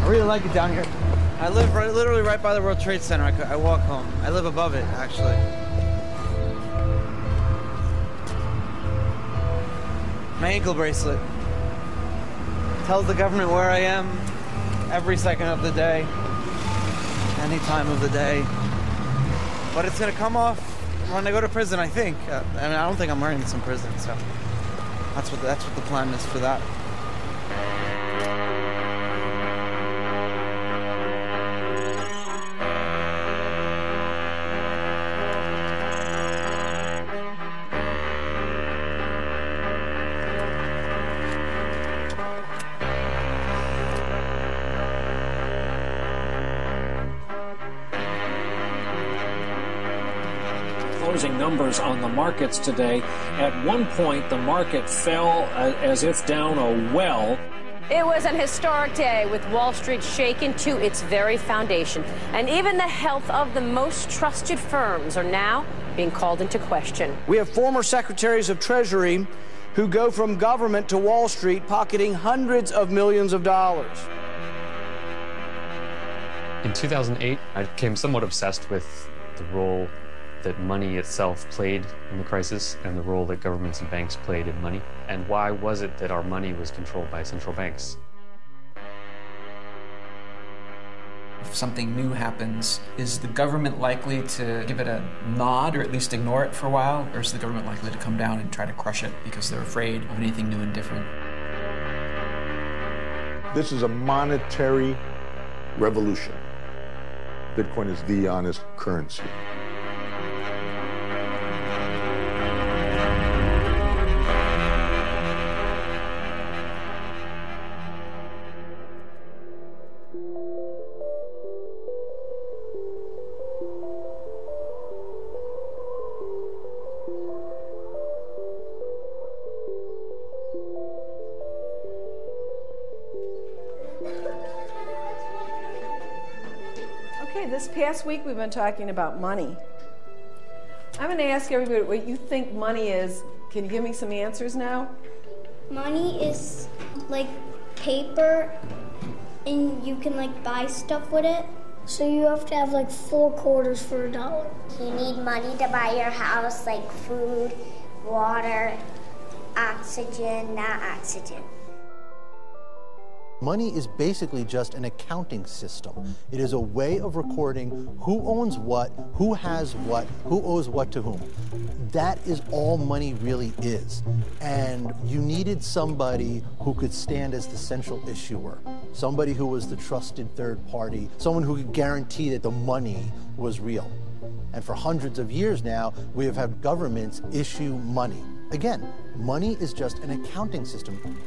I really like it down here. I live literally right by the World Trade Center. I walk home. I live above it, actually. My ankle bracelet tells the government where I am every second of the day, any time of the day. But it's gonna come off when I go to prison, I think. I mean, I don't think I'm wearing this in prison, so that's what the plan is for that. Closing numbers on the markets today. At one point, the market fell as if down a well. It was an historic day with Wall Street shaken to its very foundation. And even the health of the most trusted firms are now being called into question. We have former secretaries of Treasury who go from government to Wall Street pocketing hundreds of millions of dollars. In 2008, I became somewhat obsessed with the role that money itself played in the crisis and the role that governments and banks played in money. And why was it that our money was controlled by central banks? If something new happens, is the government likely to give it a nod or at least ignore it for a while? Or is the government likely to come down and try to crush it because they're afraid of anything new and different? This is a monetary revolution. Bitcoin is the honest currency. This past week we've been talking about money. I'm going to ask everybody what you think money is. Can you give me some answers now? Money is like paper and you can like buy stuff with it. So you have to have like 4 quarters for $1. You need money to buy your house, like food, water, oxygen, not oxygen. Money is basically just an accounting system. It is a way of recording who owns what, who has what, who owes what to whom. That is all money really is. And you needed somebody who could stand as the central issuer, somebody who was the trusted third party, someone who could guarantee that the money was real. And for hundreds of years now, we have had governments issue money. Again, money is just an accounting system.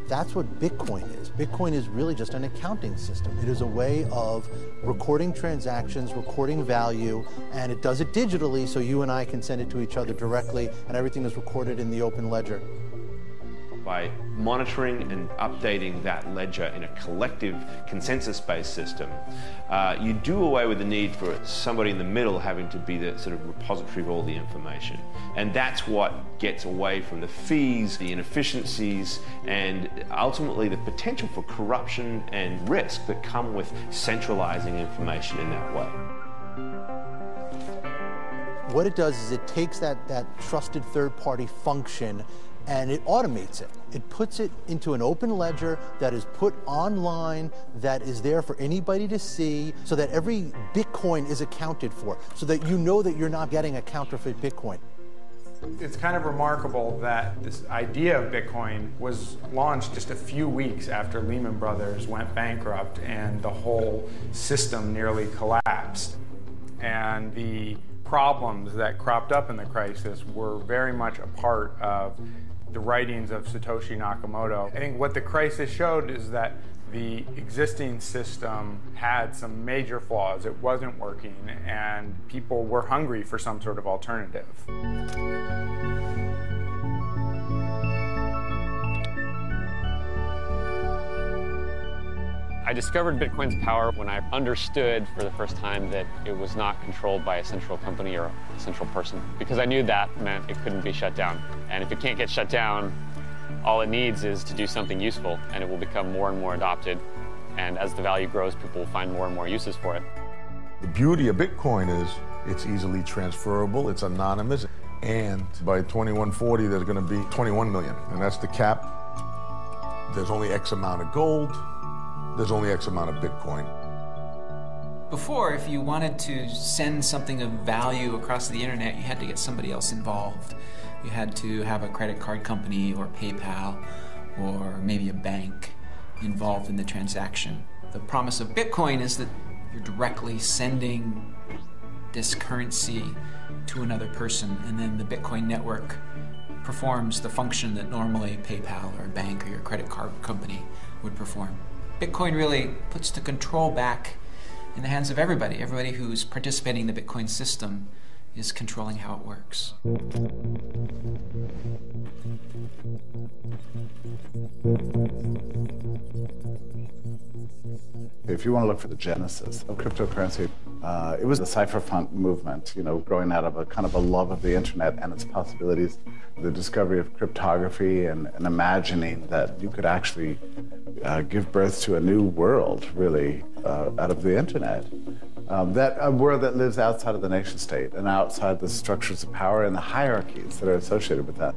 That's what Bitcoin is. Bitcoin is really just an accounting system. It is a way of recording transactions, recording value, and it does it digitally so you and I can send it to each other directly, and everything is recorded in the open ledger. By monitoring and updating that ledger in a collective consensus-based system, you do away with the need for somebody in the middle having to be the sort of repository of all the information. And that's what gets away from the fees, the inefficiencies, and ultimately the potential for corruption and risk that come with centralizing information in that way. What it does is it takes that trusted third-party function and it automates it. It puts it into an open ledger that is put online, that is there for anybody to see, so that every Bitcoin is accounted for, so that you know that you're not getting a counterfeit Bitcoin. It's kind of remarkable that this idea of Bitcoin was launched just a few weeks after Lehman Brothers went bankrupt and the whole system nearly collapsed. And the problems that cropped up in the crisis were very much a part of the writings of Satoshi Nakamoto. I think what the crisis showed is that the existing system had some major flaws. It wasn't working, and people were hungry for some sort of alternative. I discovered Bitcoin's power when I understood for the first time that it was not controlled by a central company or a central person, because I knew that meant it couldn't be shut down. And if it can't get shut down, all it needs is to do something useful, and it will become more and more adopted. And as the value grows, people will find more and more uses for it. The beauty of Bitcoin is it's easily transferable, it's anonymous, and by 2140 there's going to be 21 million, and that's the cap. There's only X amount of gold, there's only X amount of Bitcoin. Before, if you wanted to send something of value across the internet, you had to get somebody else involved. You had to have a credit card company or PayPal or maybe a bank involved in the transaction. The promise of Bitcoin is that you're directly sending this currency to another person, and then the Bitcoin network performs the function that normally PayPal or a bank or your credit card company would perform. Bitcoin really puts the control back in the hands of everybody. Everybody who's participating in the Bitcoin system is controlling how it works. If you want to look for the genesis of cryptocurrency, it was the cypherpunk movement, growing out of a kind of a love of the internet and its possibilities, the discovery of cryptography and imagining that you could actually give birth to a new world, really, out of the internet. A world that lives outside of the nation state and outside the structures of power and the hierarchies that are associated with that.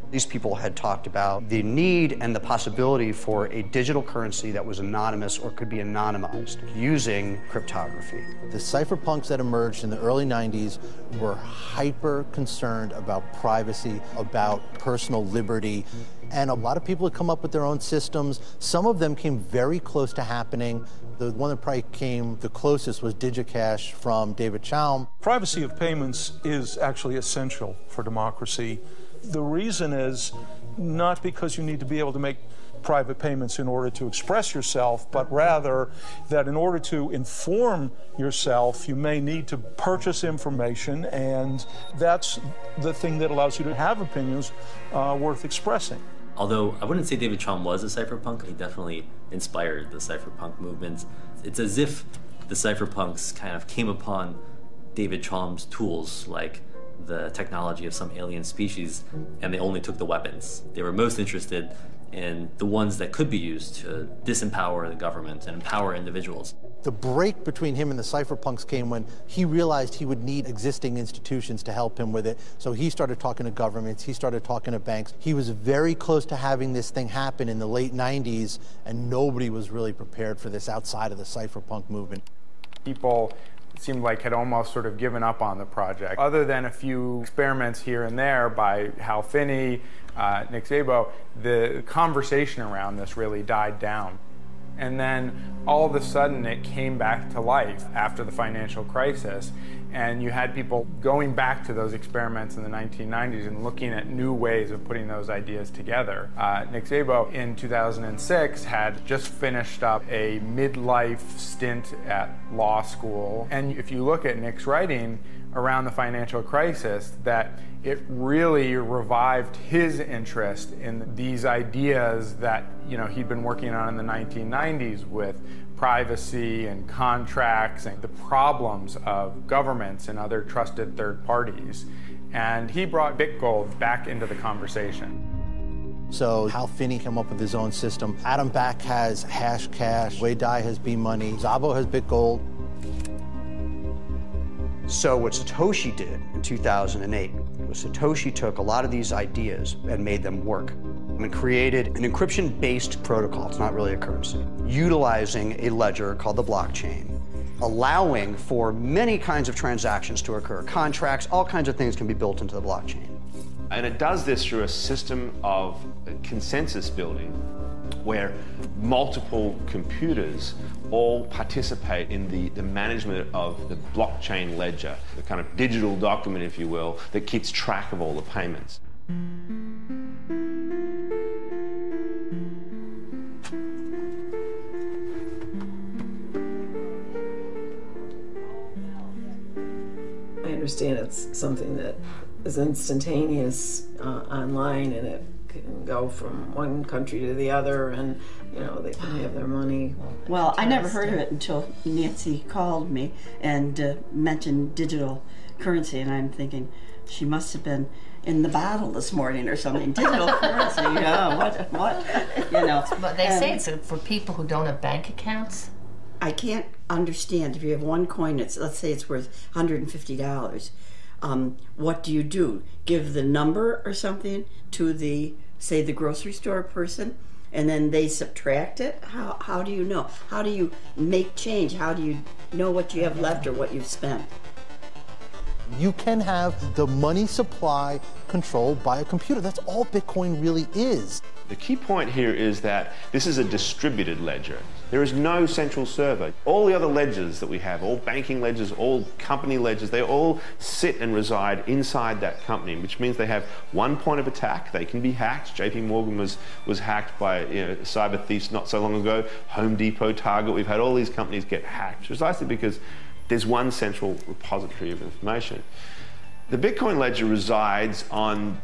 These people had talked about the need and the possibility for a digital currency that was anonymous or could be anonymized using cryptography. The cypherpunks that emerged in the early 90s were hyper concerned about privacy, about personal liberty, and a lot of people had come up with their own systems. Some of them came very close to happening. The one that probably came the closest was DigiCash from David Chaum. Privacy of payments is actually essential for democracy. The reason is not because you need to be able to make private payments in order to express yourself, but rather that in order to inform yourself, you may need to purchase information, and that's the thing that allows you to have opinions worth expressing. Although I wouldn't say David Chaum was a cypherpunk, he definitely inspired the cypherpunk movement. It's as if the cypherpunks kind of came upon David Chaum's tools, like the technology of some alien species, and they only took the weapons. They were most interested in the ones that could be used to disempower the government and empower individuals. The break between him and the cypherpunks came when he realized he would need existing institutions to help him with it. So he started talking to governments, he started talking to banks. He was very close to having this thing happen in the late 90s, and nobody was really prepared for this outside of the cypherpunk movement. People seemed like had almost sort of given up on the project. Other than a few experiments here and there by Hal Finney, Nick Szabo, the conversation around this really died down. And then all of a sudden it came back to life after the financial crisis, and you had people going back to those experiments in the 1990s and looking at new ways of putting those ideas together. Nick Szabo in 2006 had just finished up a midlife stint at law school, and if you look at Nick's writing around the financial crisis, that it really revived his interest in these ideas that he'd been working on in the 1990s with privacy and contracts and the problems of governments and other trusted third parties. And he brought BitGold back into the conversation. So Hal Finney came up with his own system. Adam Back has Hashcash. Wei Dai has B-Money. Szabo has BitGold. So what Satoshi did in 2008 was Satoshi took a lot of these ideas and made them work and created an encryption-based protocol. It's not really a currency, utilizing a ledger called the blockchain, allowing for many kinds of transactions to occur. Contracts, all kinds of things can be built into the blockchain. And it does this through a system of consensus building where multiple computers all participate in the management of the blockchain ledger, the kind of digital document, if you will, that keeps track of all the payments. I understand it's something that is instantaneous online, and it can go from one country to the other, and they can have their money. Well, I never heard of it until Nancy called me and mentioned digital currency, and I'm thinking she must have been in the bottle this morning or something. Digital currency, yeah, what, you know. But they say it's for people who don't have bank accounts. I can't understand if you have one coin, let's say it's worth $150. What do you do? Give the number or something to the, say, the grocery store person, and then they subtract it? How do you know? How do you make change? How do you know what you have left or what you've spent? You can have the money supply controlled by a computer. That's all Bitcoin really is. The key point here is that this is a distributed ledger. There is no central server. All the other ledgers that we have, all banking ledgers, all company ledgers, they all sit and reside inside that company, which means they have one point of attack. They can be hacked. JP Morgan was hacked by cyber thieves not so long ago. Home Depot, Target, we've had all these companies get hacked, precisely because there's one central repository of information. The Bitcoin ledger resides on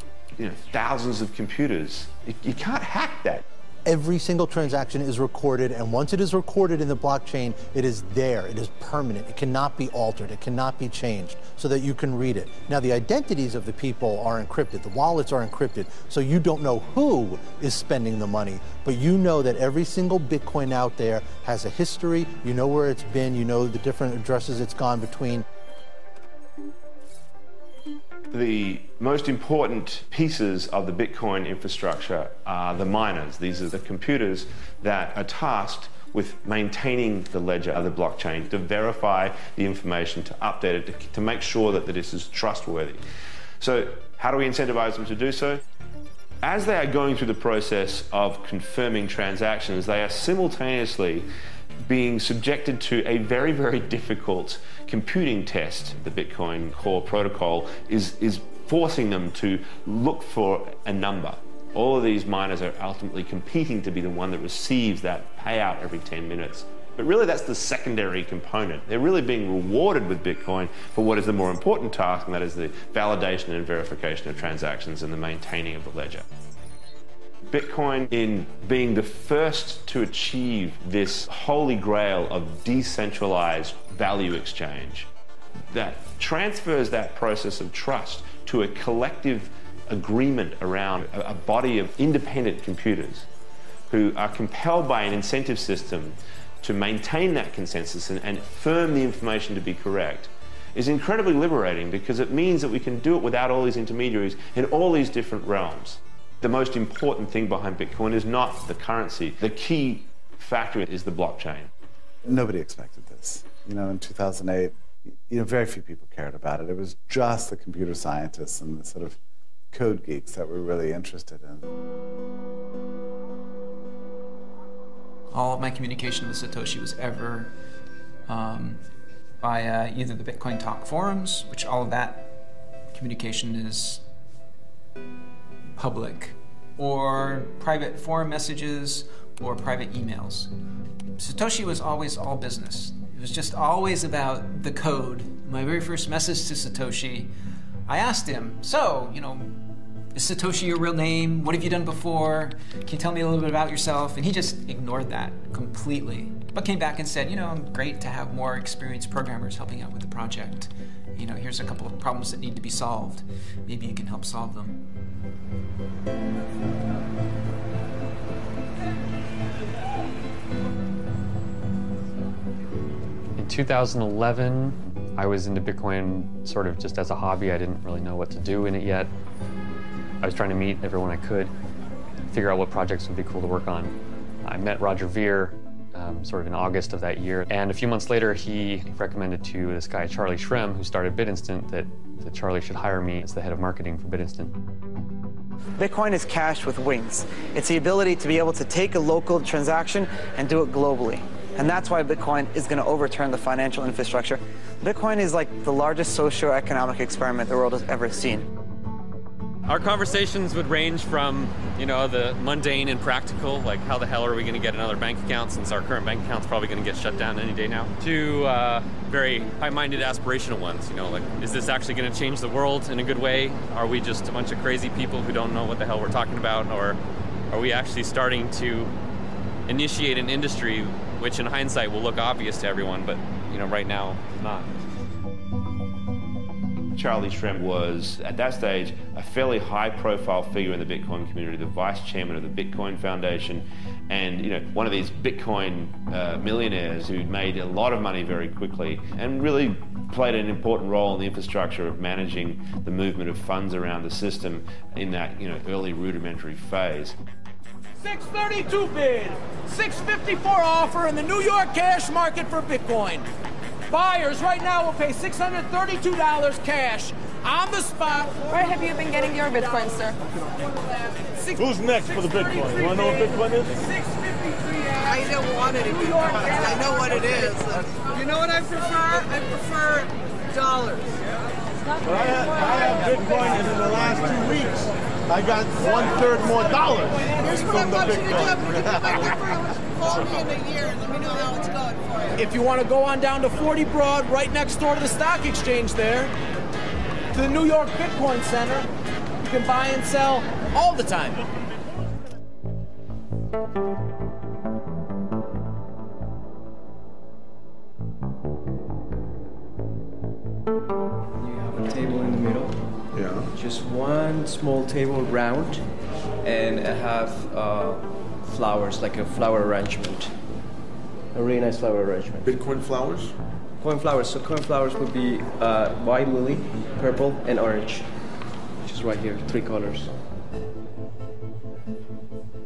thousands of computers. You can't hack that. Every single transaction is recorded, and once it is recorded in the blockchain, it is there. It is permanent. It cannot be altered. It cannot be changed so that you can read it. Now, the identities of the people are encrypted. The wallets are encrypted, so you don't know who is spending the money, but you know that every single Bitcoin out there has a history. You know where it's been. You know the different addresses it's gone between. The most important pieces of the Bitcoin infrastructure are the miners. These are the computers that are tasked with maintaining the ledger of the blockchain, to verify the information, to update it, to make sure that this is trustworthy. So how do we incentivize them to do so? As they are going through the process of confirming transactions, they are simultaneously being subjected to a very, very difficult computing test. The Bitcoin core protocol is forcing them to look for a number. All of these miners are ultimately competing to be the one that receives that payout every 10 minutes. But really that's the secondary component. They're really being rewarded with Bitcoin for what is the more important task, and that is the validation and verification of transactions and the maintaining of the ledger. Bitcoin, in being the first to achieve this holy grail of decentralized value exchange, that transfers that process of trust to a collective agreement around a body of independent computers who are compelled by an incentive system to maintain that consensus and affirm the information to be correct, is incredibly liberating, because it means that we can do it without all these intermediaries in all these different realms. The most important thing behind Bitcoin is not the currency. The key factor is the blockchain. Nobody expected this. In 2008, very few people cared about it. It was just the computer scientists and the sort of code geeks that were really interested in. All of my communication with Satoshi was ever via either the Bitcoin Talk forums, which all of that communication is public, or private forum messages, or private emails. Satoshi was always all business. It was just always about the code. My very first message to Satoshi, I asked him, so, is Satoshi your real name? What have you done before? Can you tell me a little bit about yourself? And he just ignored that completely, but came back and said, I'm great to have more experienced programmers helping out with the project. Here's a couple of problems that need to be solved. Maybe you can help solve them. In 2011, I was into Bitcoin sort of just as a hobby. I didn't really know what to do in it yet. I was trying to meet everyone I could, figure out what projects would be cool to work on. I met Roger Ver sort of in August of that year, and a few months later he recommended to this guy Charlie Shrem, who started BitInstant, that Charlie should hire me as the head of marketing for BitInstant. Bitcoin is cash with wings. It's the ability to be able to take a local transaction and do it globally. And that's why Bitcoin is going to overturn the financial infrastructure. Bitcoin is like the largest socio-economic experiment the world has ever seen. Our conversations would range from, the mundane and practical, like how the hell are we going to get another bank account since our current bank account's probably going to get shut down any day now, to very high-minded aspirational ones, like, is this actually going to change the world in a good way? Are we just a bunch of crazy people who don't know what the hell we're talking about? Or are we actually starting to initiate an industry which in hindsight will look obvious to everyone, but right now, not? Charlie Shrem was, at that stage, a fairly high-profile figure in the Bitcoin community, the vice chairman of the Bitcoin Foundation, and one of these Bitcoin millionaires who made a lot of money very quickly and really played an important role in the infrastructure of managing the movement of funds around the system in that early rudimentary phase. 632 bid, 654 offer in the New York cash market for Bitcoin. Buyers right now will pay $632 cash on the spot. Where have you been getting your Bitcoin, sir? Who's next for the Bitcoin? You want to know what Bitcoin is? I don't want it anymore. I know what it is. You know what I prefer? I prefer dollars. But I have Bitcoin, and in the last 2 weeks, I got 1/3 more dollars. Here's what I want you to do. Give me my number. Call me in a year and let me know how it's going for you. If you want to go on down to 40 Broad, right next door to the stock exchange there, to the New York Bitcoin Center, you can buy and sell all the time. Table in the middle. Yeah. Just one small table round, and I have flowers, like a flower arrangement. A really nice flower arrangement. Bitcoin flowers? Coin flowers. So coin flowers would be white lily, purple, and orange. Which is right here, 3 colors.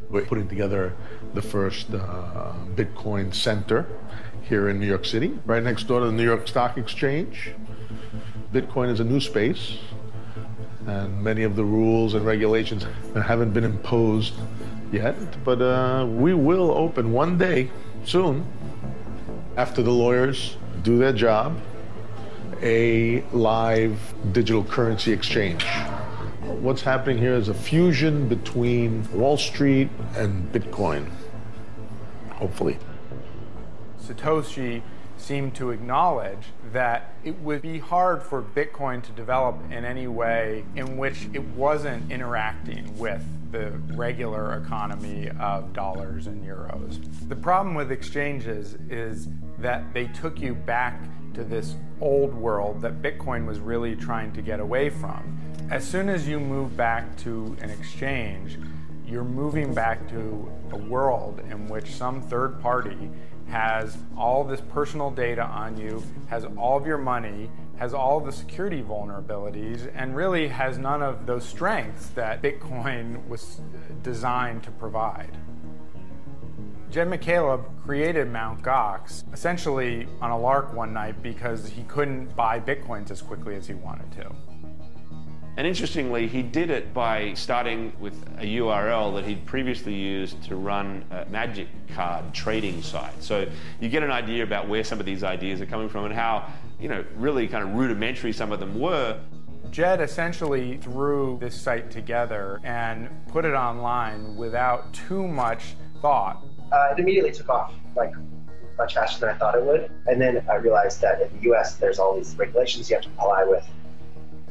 We're putting together the first Bitcoin center here in New York City, right next door to the New York Stock Exchange. Bitcoin is a new space, and many of the rules and regulations haven't been imposed yet, but we will open one day soon, after the lawyers do their job, a live digital currency exchange. What's happening here is a fusion between Wall Street and Bitcoin, hopefully. Satoshi seemed to acknowledge that it would be hard for Bitcoin to develop in any way in which it wasn't interacting with the regular economy of dollars and euros. The problem with exchanges is that they took you back to this old world that Bitcoin was really trying to get away from. As soon as you move back to an exchange, you're moving back to a world in which some third party has all this personal data on you, has all of your money, has all of the security vulnerabilities, and really has none of those strengths that Bitcoin was designed to provide. Jed McCaleb created Mt. Gox essentially on a lark one night because he couldn't buy Bitcoins as quickly as he wanted to. And interestingly, he did it by starting with a URL that he'd previously used to run a magic card trading site. So you get an idea about where some of these ideas are coming from and how, really kind of rudimentary some of them were. Jed essentially threw this site together and put it online without too much thought. It immediately took off, much faster than I thought it would. And then I realized that in the US, there's all these regulations you have to comply with.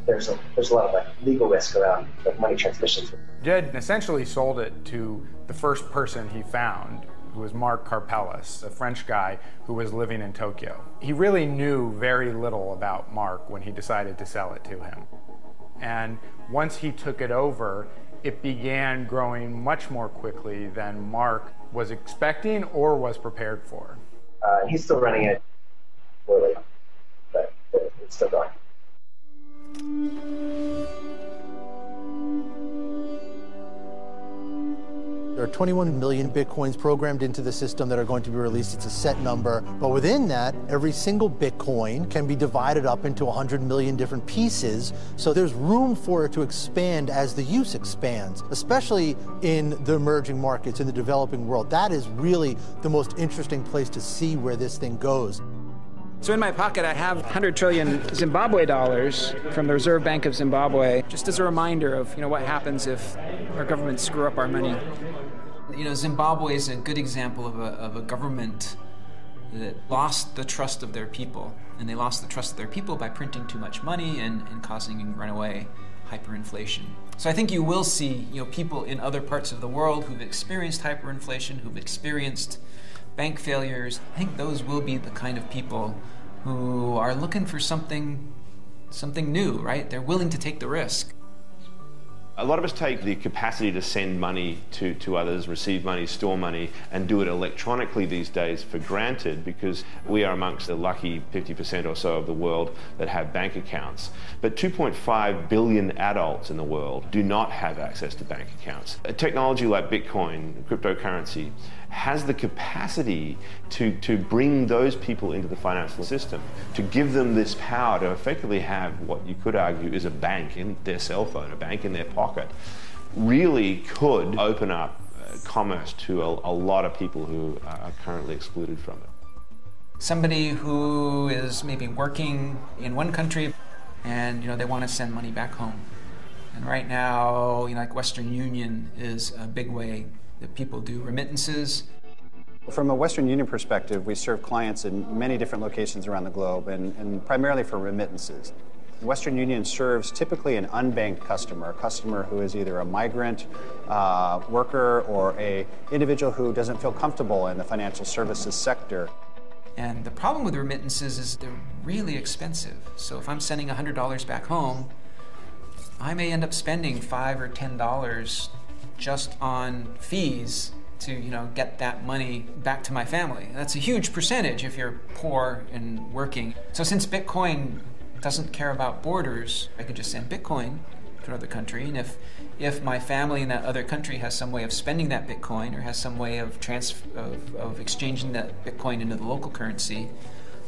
There's a lot of legal risk around money transmissions. Jed essentially sold it to the first person he found, who was Mark Karpeles, a French guy who was living in Tokyo. He really knew very little about Mark when he decided to sell it to him. And once he took it over, it began growing much more quickly than Mark was expecting or was prepared for. He's still running it poorly, but it's still going. There are 21 million Bitcoins programmed into the system that are going to be released. It's a set number. But within that, every single Bitcoin can be divided up into 100 million different pieces. So there's room for it to expand as the use expands, especially in the emerging markets, in the developing world. That is really the most interesting place to see where this thing goes. So in my pocket, I have 100 trillion Zimbabwe dollars from the Reserve Bank of Zimbabwe, just as a reminder of what happens if our governments screw up our money. Zimbabwe is a good example of a government that lost the trust of their people, and they lost the trust of their people by printing too much money and causing runaway hyperinflation. So I think you will see people in other parts of the world who've experienced hyperinflation, who've experienced bank failures. I think those will be the kind of people who are looking for something something new, right? They're willing to take the risk. A lot of us take the capacity to send money to others, receive money, store money, and do it electronically these days for granted because we are amongst the lucky 50% or so of the world that have bank accounts. But 2.5 billion adults in the world do not have access to bank accounts. A technology like Bitcoin, cryptocurrency, has the capacity to bring those people into the financial system, to give them this power to effectively have what you could argue is a bank in their cell phone, a bank in their pocket, really could open up commerce to a lot of people who are currently excluded from it. Somebody who is maybe working in one country and they want to send money back home. And right now, like Western Union is a big way that people do remittances. From a Western Union perspective, we serve clients in many different locations around the globe and primarily for remittances. Western Union serves typically an unbanked customer, a customer who is either a migrant worker or an individual who doesn't feel comfortable in the financial services sector. And the problem with remittances is they're really expensive. So if I'm sending $100 back home, I may end up spending $5 or $10 just on fees to get that money back to my family. That's a huge percentage if you're poor and working. So since Bitcoin doesn't care about borders, I could just send Bitcoin to another country, and if my family in that other country has some way of spending that Bitcoin or has some way of exchanging that Bitcoin into the local currency,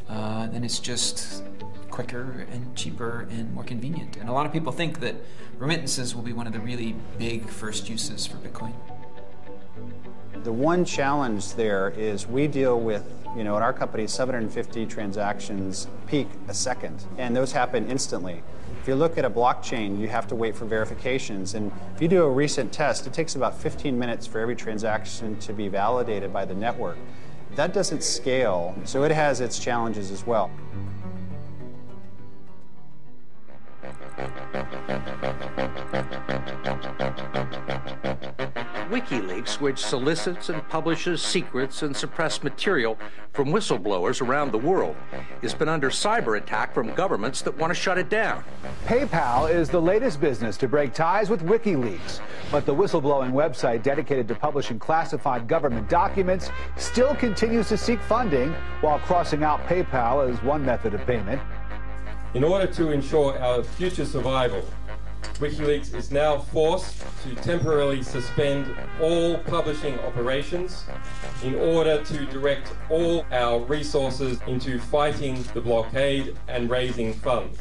then it's just quicker and cheaper and more convenient. And a lot of people think that remittances will be one of the really big first uses for Bitcoin. The one challenge there is we deal with, in our company, 750 transactions peak a second, and those happen instantly. If you look at a blockchain, you have to wait for verifications, and if you do a recent test, it takes about 15 minutes for every transaction to be validated by the network. That doesn't scale, so it has its challenges as well. WikiLeaks, which solicits and publishes secrets and suppressed material from whistleblowers around the world, has been under cyber attack from governments that want to shut it down. PayPal is the latest business to break ties with WikiLeaks, but the whistleblowing website dedicated to publishing classified government documents still continues to seek funding while crossing out PayPal as one method of payment. In order to ensure our future survival, WikiLeaks is now forced to temporarily suspend all publishing operations in order to direct all our resources into fighting the blockade and raising funds.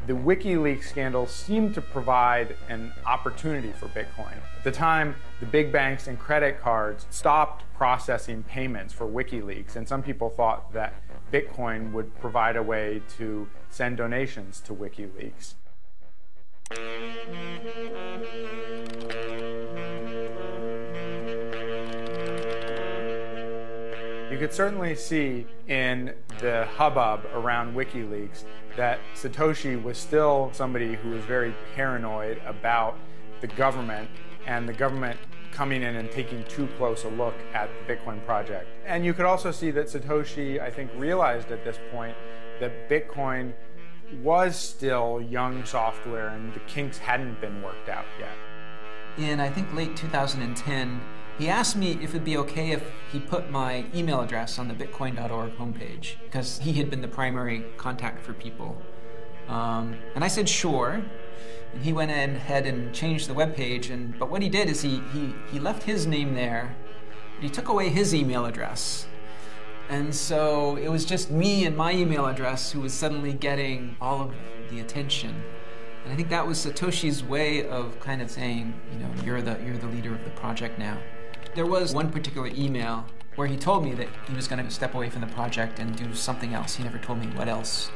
The WikiLeaks scandal seemed to provide an opportunity for Bitcoin. At the time, the big banks and credit cards stopped processing payments for WikiLeaks, and some people thought that Bitcoin would provide a way to send donations to WikiLeaks. You could certainly see in the hubbub around WikiLeaks that Satoshi was still somebody who was very paranoid about the government and the government coming in and taking too close a look at the Bitcoin project. And you could also see that Satoshi, I think, realized at this point that Bitcoin was still young software and the kinks hadn't been worked out yet. In, I think, late 2010, he asked me if it'd be okay if he put my email address on the bitcoin.org homepage, because he had been the primary contact for people. And I said sure, and he went ahead and changed the webpage, but what he did is he left his name there, but he took away his email address. And so it was just me and my email address who was suddenly getting all of the attention. And I think that was Satoshi's way of kind of saying, you're the leader of the project now. There was one particular email where he told me that he was going to step away from the project and do something else. He never told me what else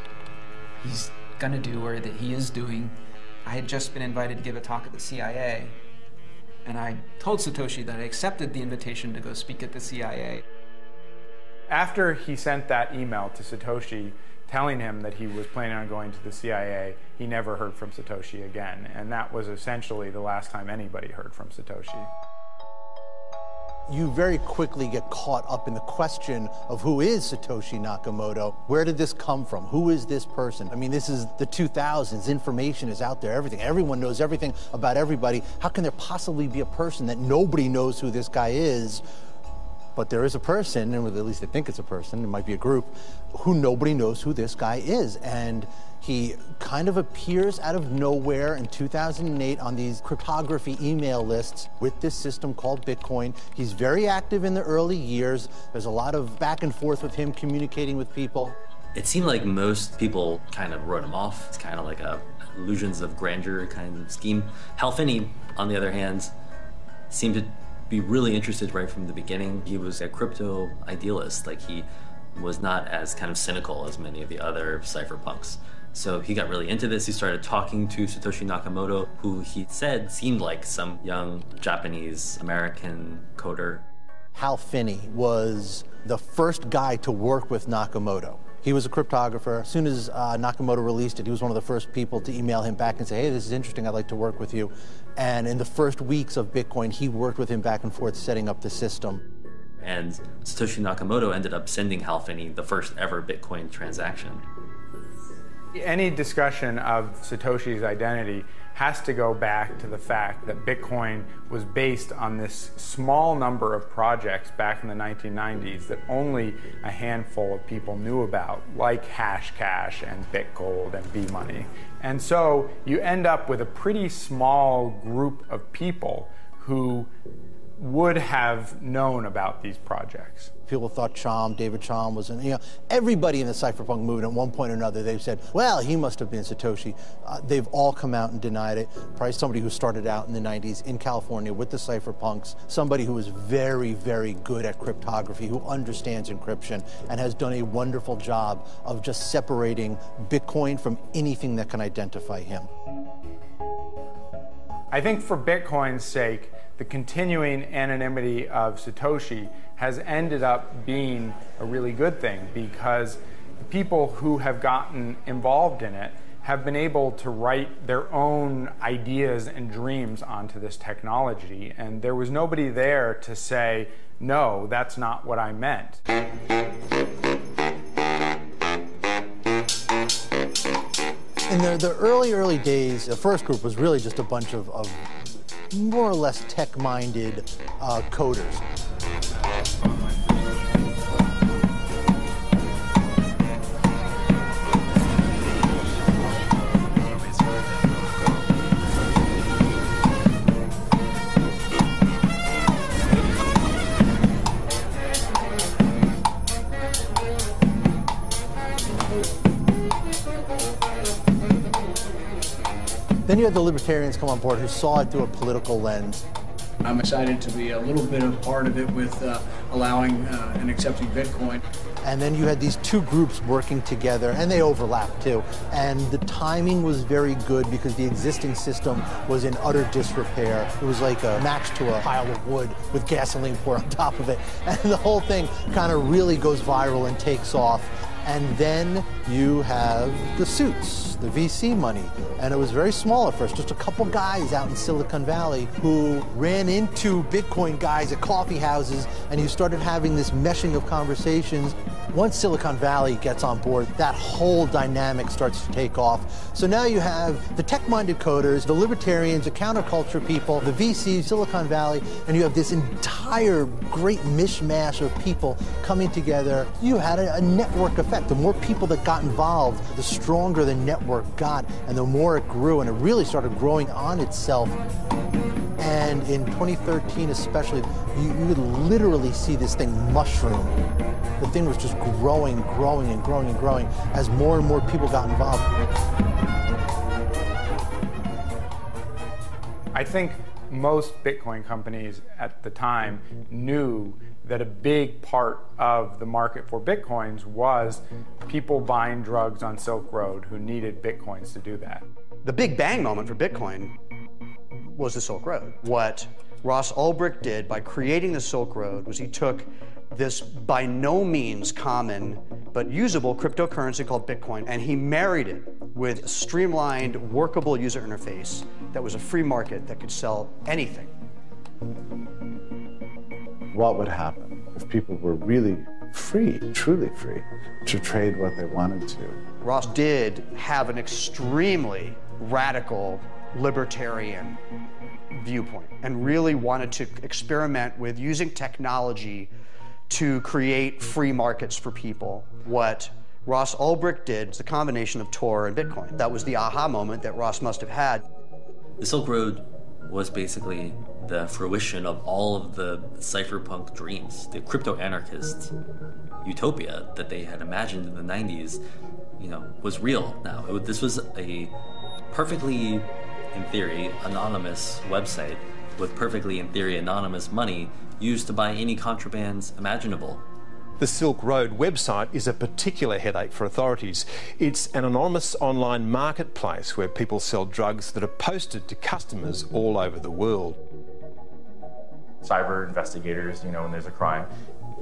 he's going to do or that he is doing. I had just been invited to give a talk at the CIA, and I told Satoshi that I accepted the invitation to go speak at the CIA. After he sent that email to Satoshi telling him that he was planning on going to the CIA, he never heard from Satoshi again, and that was essentially the last time anybody heard from Satoshi. you very quickly get caught up in the question of who is Satoshi Nakamoto? Where did this come from? Who is this person? I mean, this is the 2000s. Information is out there, everything. Everyone knows everything about everybody. How can there possibly be a person that nobody knows who this guy is? But there is a person, and at least they think it's a person, it might be a group, who nobody knows who this guy is. And he kind of appears out of nowhere in 2008 on these cryptography email lists with this system called Bitcoin. He's very active in the early years. There's a lot of back and forth with him communicating with people. It seemed like most people kind of wrote him off. It's kind of like a illusions of grandeur kind of scheme. Hal Finney, on the other hand, seemed to be really interested right from the beginning. He was a crypto idealist. Like, he was not as kind of cynical as many of the other cypherpunks. So he got really into this. He started talking to Satoshi Nakamoto, who he said seemed like some young Japanese American coder. Hal Finney was the first guy to work with Nakamoto. He was a cryptographer. As soon as Nakamoto released it, he was one of the first people to email him back and say, hey, this is interesting, I'd like to work with you. And in the first weeks of Bitcoin, he worked with him back and forth setting up the system. And Satoshi Nakamoto ended up sending Hal Finney the first ever Bitcoin transaction. Any discussion of Satoshi's identity has to go back to the fact that Bitcoin was based on this small number of projects back in the 1990s that only a handful of people knew about, like Hashcash and BitGold and B-Money. And so you end up with a pretty small group of people who would have known about these projects. People thought David Chaum was, everybody in the cypherpunk movement at one point or another, they've said, well, he must have been Satoshi. They've all come out and denied it. Probably somebody who started out in the 90s in California with the cypherpunks, somebody who was very, very good at cryptography, who understands encryption, and has done a wonderful job of just separating Bitcoin from anything that can identify him. I think for Bitcoin's sake, the continuing anonymity of Satoshi has ended up being a really good thing, because the people who have gotten involved in it have been able to write their own ideas and dreams onto this technology, and there was nobody there to say, no, that's not what I meant. In the early days, the first group was really just a bunch of more or less tech-minded coders. Then you had the libertarians come on board who saw it through a political lens. I'm excited to be a little bit of part of it with allowing and accepting Bitcoin. And then you had these two groups working together, and they overlapped too. And the timing was very good because the existing system was in utter disrepair. It was like a match to a pile of wood with gasoline poured on top of it. And the whole thing kind of really goes viral and takes off. And then you have the suits, the VC money. And it was very small at first, just a couple guys out in Silicon Valley who ran into Bitcoin guys at coffee houses, and you started having this meshing of conversations. Once Silicon Valley gets on board, that whole dynamic starts to take off. So now you have the tech-minded coders, the libertarians, the counterculture people, the VCs, Silicon Valley, and you have this entire great mishmash of people coming together. You had a network effect. The more people that got involved, the stronger the network got, and the more it grew, and it really started growing on itself. And in 2013 especially, you would literally see this thing mushroom. The thing was just growing, growing, and growing, and growing as more and more people got involved. I think most Bitcoin companies at the time knew that a big part of the market for Bitcoins was people buying drugs on Silk Road who needed Bitcoins to do that. The big bang moment for Bitcoin was the Silk Road. What Ross Ulbricht did by creating the Silk Road was he took this by no means common but usable cryptocurrency called Bitcoin, and he married it with a streamlined, workable user interface that was a free market that could sell anything. what would happen if people were really free, truly free, to trade what they wanted to. Ross did have an extremely radical libertarian viewpoint and really wanted to experiment with using technology to create free markets for people. What Ross Ulbricht did was a combination of Tor and Bitcoin. That was the aha moment that Ross must have had. The Silk Road was basically the fruition of all of the cypherpunk dreams, the crypto-anarchist utopia that they had imagined in the 90s, was real now. This was a perfectly, in theory, anonymous website with perfectly, in theory, anonymous money used to buy any contrabands imaginable. The Silk Road website is a particular headache for authorities. It's an anonymous online marketplace where people sell drugs that are posted to customers all over the world. Cyber investigators, when there's a crime,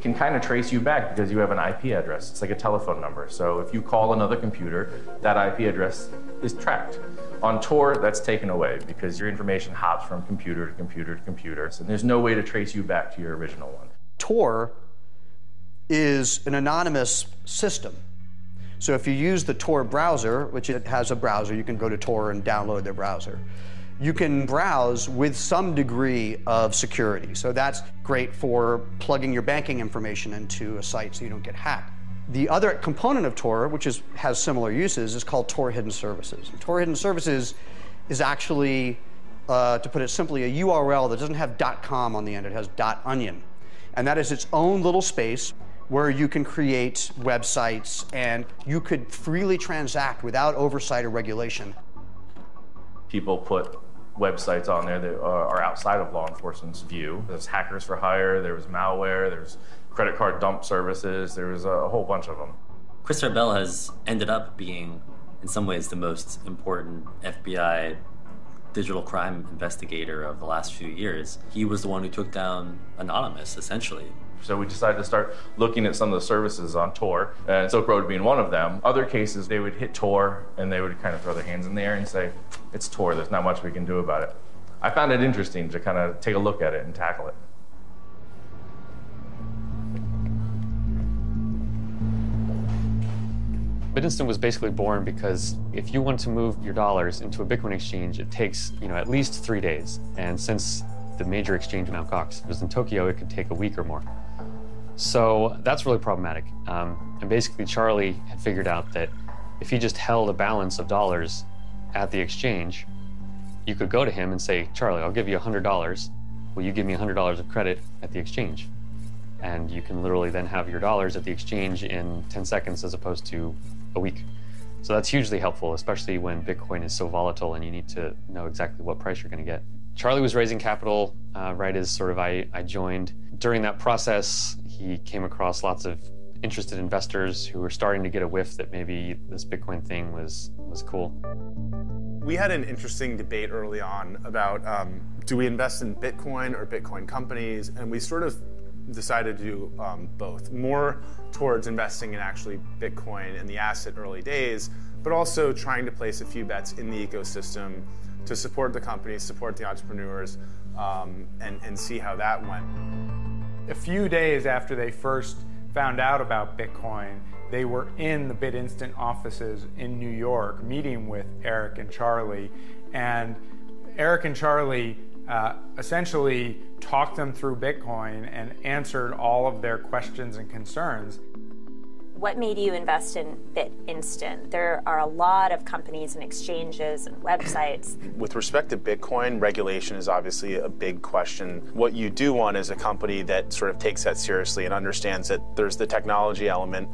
can kind of trace you back because you have an IP address. It's like a telephone number. So if you call another computer, that IP address is tracked. On Tor, that's taken away because your information hops from computer to computer to computer, and there's no way to trace you back to your original one. Tor is an anonymous system. So if you use the Tor browser, which it has a browser, you can go to Tor and download their browser. You can browse with some degree of security. So that's great for plugging your banking information into a site so you don't get hacked. The other component of Tor, which has similar uses, is called Tor Hidden Services. Tor Hidden Services is actually, to put it simply, a URL that doesn't have .com on the end, it has .onion. And that is its own little space where you can create websites and you could freely transact without oversight or regulation. People put websites on there that are outside of law enforcement's view. There's hackers for hire, there was malware, there's credit card dump services, there was a whole bunch of them. Christopher Bell has ended up being, in some ways, the most important FBI digital crime investigator of the last few years. He was the one who took down Anonymous, essentially. So we decided to start looking at some of the services on Tor, and Silk Road being one of them. Other cases, they would hit Tor, and they would kind of throw their hands in the air and say, it's Tor, there's not much we can do about it. I found it interesting to kind of take a look at it and tackle it. BitInstant was basically born because if you want to move your dollars into a Bitcoin exchange, it takes at least 3 days. And since the major exchange in Mt. Gox was in Tokyo, it could take a week or more. So that's really problematic. And basically, Charlie had figured out that if he just held a balance of dollars at the exchange, you could go to him and say, Charlie, I'll give you $100. Will you give me $100 of credit at the exchange? And you can literally then have your dollars at the exchange in 10 seconds as opposed to a week. So that's hugely helpful, especially when Bitcoin is so volatile and you need to know exactly what price you're going to get. Charlie was raising capital right as I joined. During that process, he came across lots of interested investors who were starting to get a whiff that maybe this Bitcoin thing was cool. We had an interesting debate early on about do we invest in Bitcoin or Bitcoin companies, and we sort of decided to do both. More towards investing in actually Bitcoin in the asset early days, but also trying to place a few bets in the ecosystem to support the companies, support the entrepreneurs, and see how that went. A few days after they first found out about Bitcoin, they were in the BitInstant offices in New York meeting with Eric and Charlie. And Eric and Charlie essentially talked them through Bitcoin and answered all of their questions and concerns. What made you invest in BitInstant? There are a lot of companies and exchanges and websites. With respect to Bitcoin, regulation is obviously a big question. What you do want is a company that sort of takes that seriously and understands that there's the technology element,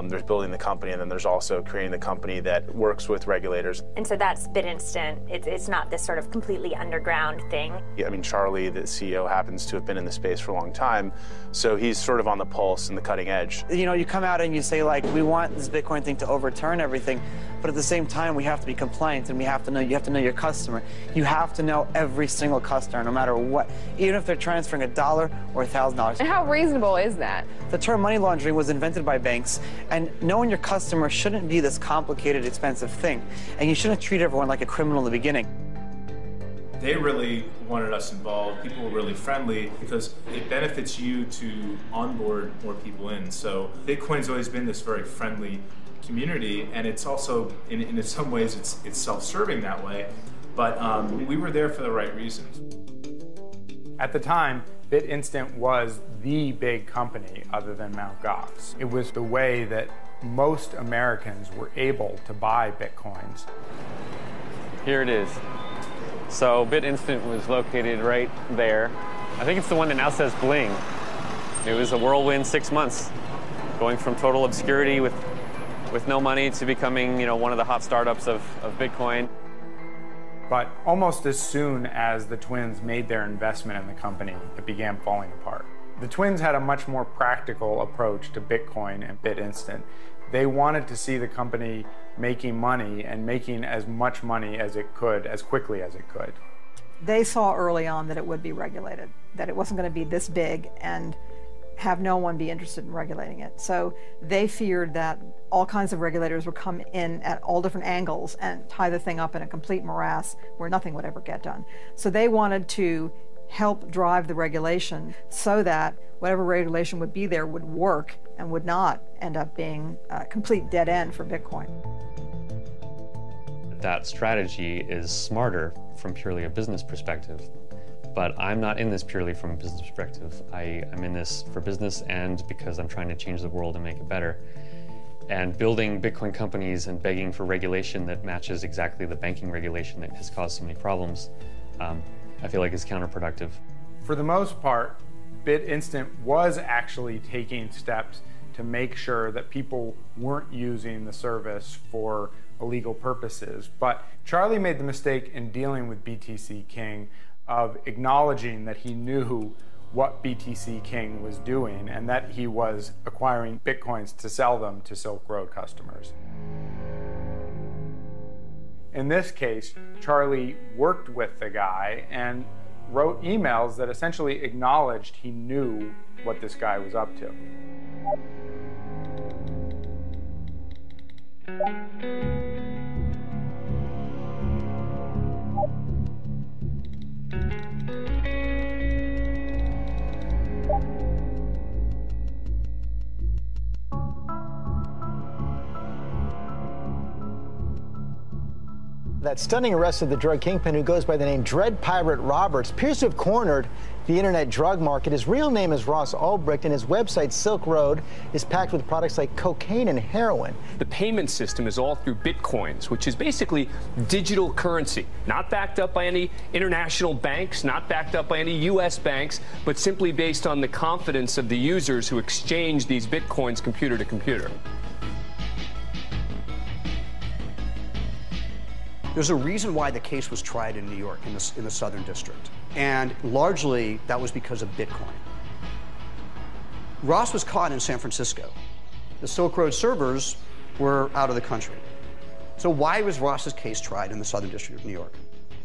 there's building the company, and then there's also creating the company that works with regulators. And so that's BitInstant. It's not this sort of completely underground thing. Yeah, I mean, Charlie, the CEO, happens to have been in the space for a long time, so he's sort of on the pulse and the cutting edge. You come out and you say, like, we want this Bitcoin thing to overturn everything, but at the same time, we have to be compliant, and you have to know your customer. You have to know every single customer, no matter what, even if they're transferring $1 or $1,000. And how reasonable is that? The term money laundering was invented by banks, and knowing your customer shouldn't be this complicated, expensive thing, and you shouldn't treat everyone like a criminal in the beginning. They really wanted us involved. People were really friendly because it benefits you to onboard more people in. So Bitcoin's always been this very friendly community, and it's also, in some ways, it's self-serving that way. But we were there for the right reasons. At the time, BitInstant was the big company other than Mt. Gox. It was the way that most Americans were able to buy Bitcoins. Here it is. So BitInstant was located right there. I think it's the one that now says bling. It was a whirlwind 6 months, going from total obscurity with no money to becoming, one of the hot startups of Bitcoin. But almost as soon as the twins made their investment in the company, it began falling apart. The twins had a much more practical approach to Bitcoin and BitInstant. They wanted to see the company making money and making as much money as it could, as quickly as it could. They saw early on that it would be regulated, that it wasn't going to be this big and have no one be interested in regulating it. So they feared that all kinds of regulators would come in at all different angles and tie the thing up in a complete morass where nothing would ever get done. So they wanted to help drive the regulation so that whatever regulation would be there would work and would not end up being a complete dead end for Bitcoin. That strategy is smarter from purely a business perspective, but I'm not in this purely from a business perspective. I'm in this for business and because I'm trying to change the world and make it better. And building Bitcoin companies and begging for regulation that matches exactly the banking regulation that has caused so many problems, I feel like is counterproductive. For the most part, BitInstant was actually taking steps to make sure that people weren't using the service for illegal purposes. But Charlie made the mistake in dealing with BTC King of acknowledging that he knew what BTC King was doing and that he was acquiring Bitcoins to sell them to Silk Road customers. In this case, Charlie worked with the guy and wrote emails that essentially acknowledged he knew what this guy was up to. That stunning arrest of the drug kingpin who goes by the name Dread Pirate Roberts appears to have cornered the internet drug market. His real name is Ross Ulbricht, and his website, Silk Road, is packed with products like cocaine and heroin. The payment system is all through Bitcoins, which is basically digital currency, not backed up by any international banks, not backed up by any U.S. banks, but simply based on the confidence of the users who exchange these Bitcoins computer to computer. There's a reason why the case was tried in New York, in the Southern District. And largely, that was because of Bitcoin. Ross was caught in San Francisco. The Silk Road servers were out of the country. So why was Ross's case tried in the Southern District of New York,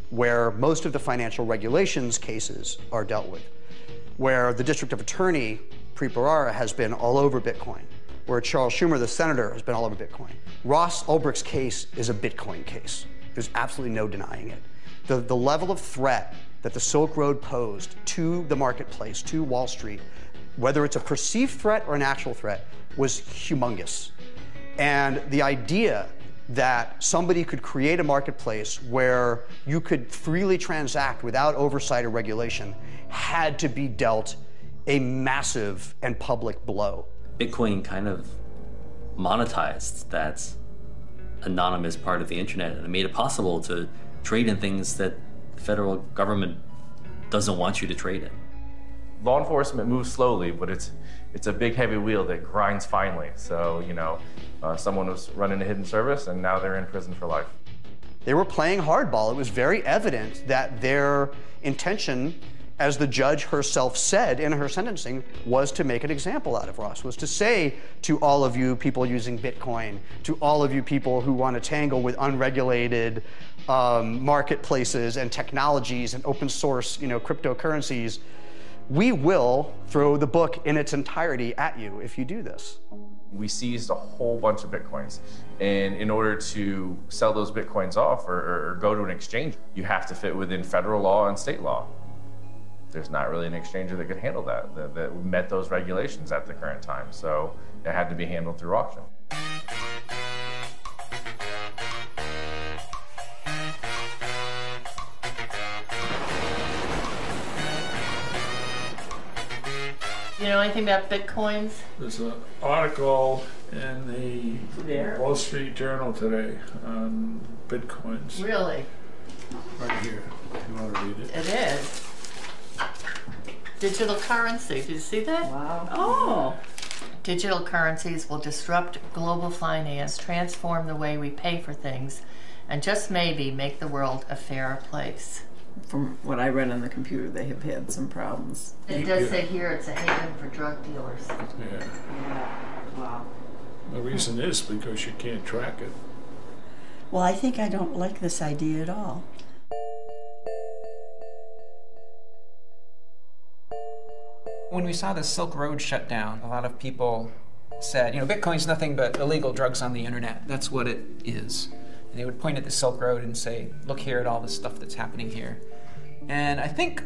where most of the financial regulations cases are dealt with, where the district attorney, Preet Bharara, has been all over Bitcoin, where Charles Schumer, the senator, has been all over Bitcoin? Ross Ulbricht's case is a Bitcoin case. There's absolutely no denying it. The level of threat that the Silk Road posed to the marketplace, to Wall Street, whether it's a perceived threat or an actual threat, was humongous. And the idea that somebody could create a marketplace where you could freely transact without oversight or regulation had to be dealt a massive and public blow. Bitcoin kind of monetized that anonymous part of the internet, and it made it possible to trade in things that the federal government doesn't want you to trade in. Law enforcement moves slowly, but it's a big heavy wheel that grinds finely. So, someone was running a hidden service and now they're in prison for life. They were playing hardball. It was very evident that their intention, as the judge herself said in her sentencing, was to make an example out of Ross, was to say to all of you people using Bitcoin, to all of you people who want to tangle with unregulated marketplaces and technologies and open source, cryptocurrencies, we will throw the book in its entirety at you if you do this. We seized a whole bunch of Bitcoins. And in order to sell those Bitcoins off or go to an exchange, you have to fit within federal law and state law. There's not really an exchanger that could handle that met those regulations at the current time. So it had to be handled through auction. You know anything about Bitcoins? There's an article in the Wall Street Journal today on Bitcoins. Really? Right here, if you want to read it. It is. Digital currency. Did you see that? Wow. Oh. Digital currencies will disrupt global finance, transform the way we pay for things, and just maybe make the world a fairer place. From what I read on the computer, they have had some problems. It does say here it's a haven for drug dealers. Yeah. Wow. The reason is because you can't track it. Well, I think I don't like this idea at all. When we saw the Silk Road shut down, a lot of people said, Bitcoin's nothing but illegal drugs on the internet. That's what it is. And they would point at the Silk Road and say, look here at all the stuff that's happening here. And I think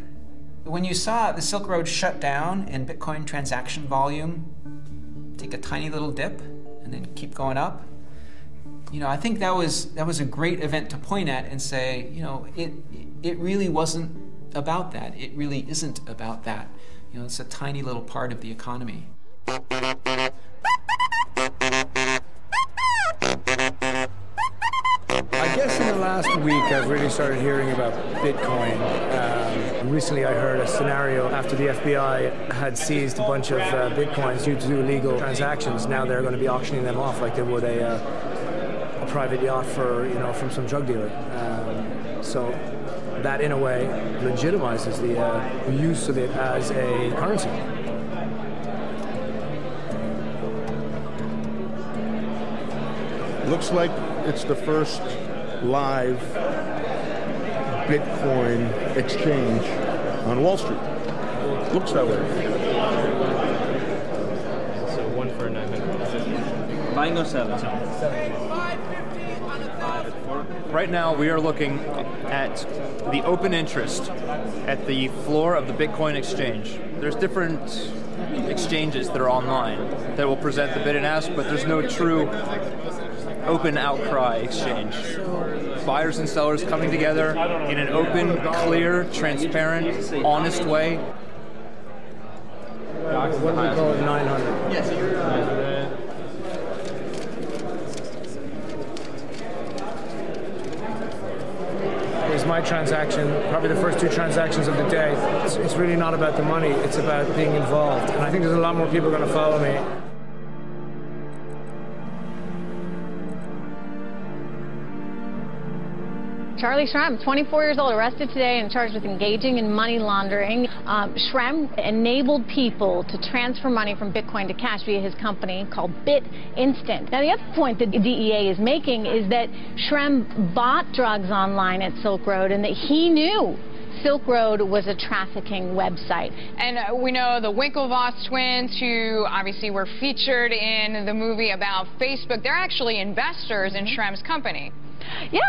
when you saw the Silk Road shut down and Bitcoin transaction volume take a tiny little dip and then keep going up, I think that was a great event to point at and say, it really wasn't about that. It really isn't about that. It's a tiny little part of the economy. I guess in the last week I've really started hearing about Bitcoin. Recently I heard a scenario after the FBI had seized a bunch of Bitcoins due to illegal transactions. Now they're going to be auctioning them off like they would a private yacht from some drug dealer. So that in a way legitimizes the use of it as a currency. Looks like it's the first live Bitcoin exchange on Wall Street. Looks that way. So one for 900. Buying or selling? Right now, we are looking at the open interest at the floor of the Bitcoin exchange. There's different exchanges that are online that will present the bid and ask, but there's no true open outcry exchange. Buyers and sellers coming together in an open, clear, transparent, honest way. What do we call it, 900? Yes. Here's my transaction, probably the first two transactions of the day. It's really not about the money, it's about being involved. And I think there's a lot more people going to follow me. Charlie Shrem, 24 years old, arrested today and charged with engaging in money laundering. Shrem enabled people to transfer money from Bitcoin to cash via his company called BitInstant. Now, the other point that the DEA is making is that Shrem bought drugs online at Silk Road and that he knew Silk Road was a trafficking website. And we know the Winklevoss twins, who obviously were featured in the movie about Facebook, they're actually investors in Shrem's company. Yeah,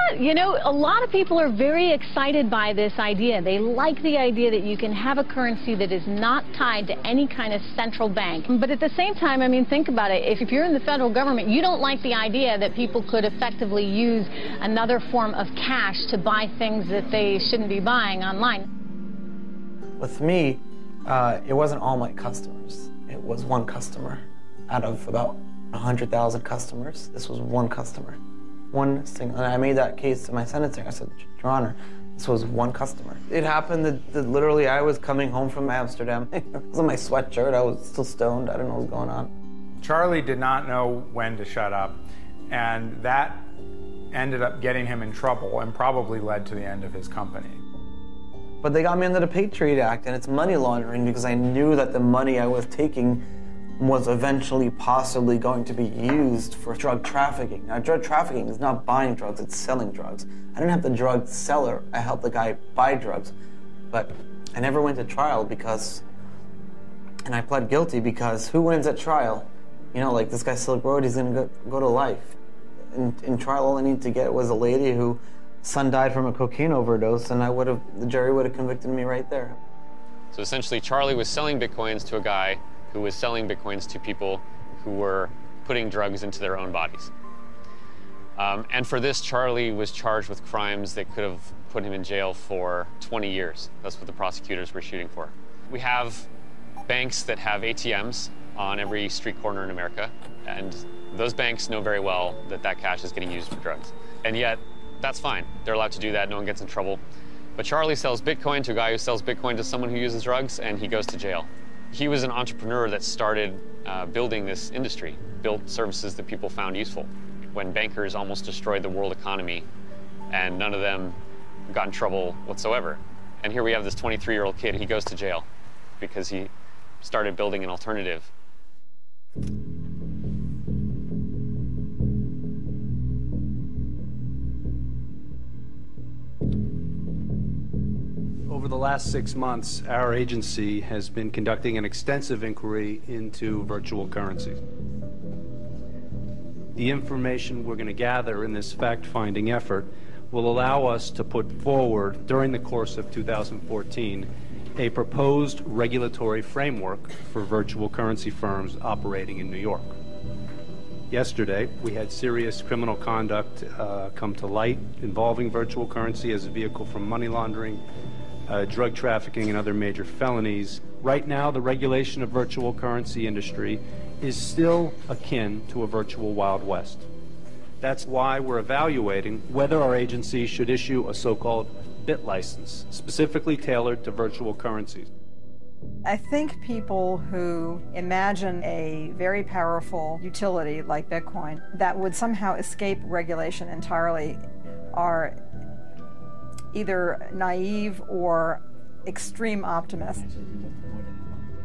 a lot of people are very excited by this idea. They like the idea that you can have a currency that is not tied to any kind of central bank. But at the same time, think about it. If you're in the federal government, you don't like the idea that people could effectively use another form of cash to buy things that they shouldn't be buying online. With me, it wasn't all my customers. It was one customer. Out of about 100,000 customers, this was one customer. One single, and I made that case to my sentencing. I said, Your Honor, this was one customer. It happened that literally I was coming home from Amsterdam. It was in my sweatshirt. I was still stoned. I didn't know what was going on. Charlie did not know when to shut up, and that ended up getting him in trouble and probably led to the end of his company. But they got me under the Patriot Act, and it's money laundering because I knew that the money I was taking was eventually possibly going to be used for drug trafficking. Now, drug trafficking is not buying drugs, it's selling drugs. I didn't have the drug seller, I helped the guy buy drugs. But I never went to trial and I pled guilty because who wins at trial? You know, like this guy Silk Road, he's gonna go to life. In trial, all I needed to get was a lady whose son died from a cocaine overdose, and the jury would have convicted me right there. So essentially, Charlie was selling Bitcoins to a guy who was selling Bitcoins to people who were putting drugs into their own bodies. And for this, Charlie was charged with crimes that could have put him in jail for 20 years. That's what the prosecutors were shooting for. We have banks that have ATMs on every street corner in America, and those banks know very well that that cash is getting used for drugs. And yet, that's fine. They're allowed to do that. No one gets in trouble. But Charlie sells Bitcoin to a guy who sells Bitcoin to someone who uses drugs, and he goes to jail. He was an entrepreneur that started building this industry, built services that people found useful, when bankers almost destroyed the world economy, and none of them got in trouble whatsoever. And here we have this 23-year-old kid, he goes to jail because he started building an alternative. Over the last 6 months, our agency has been conducting an extensive inquiry into virtual currencies. The information we're going to gather in this fact-finding effort will allow us to put forward, during the course of 2014, a proposed regulatory framework for virtual currency firms operating in New York. Yesterday, we had serious criminal conduct come to light involving virtual currency as a vehicle for money laundering, drug trafficking, and other major felonies. Right now, the regulation of virtual currency industry is still akin to a virtual Wild West. That's why we're evaluating whether our agency should issue a so-called bit license, specifically tailored to virtual currencies. I think people who imagine a very powerful utility like Bitcoin that would somehow escape regulation entirely are either naive or extreme optimists.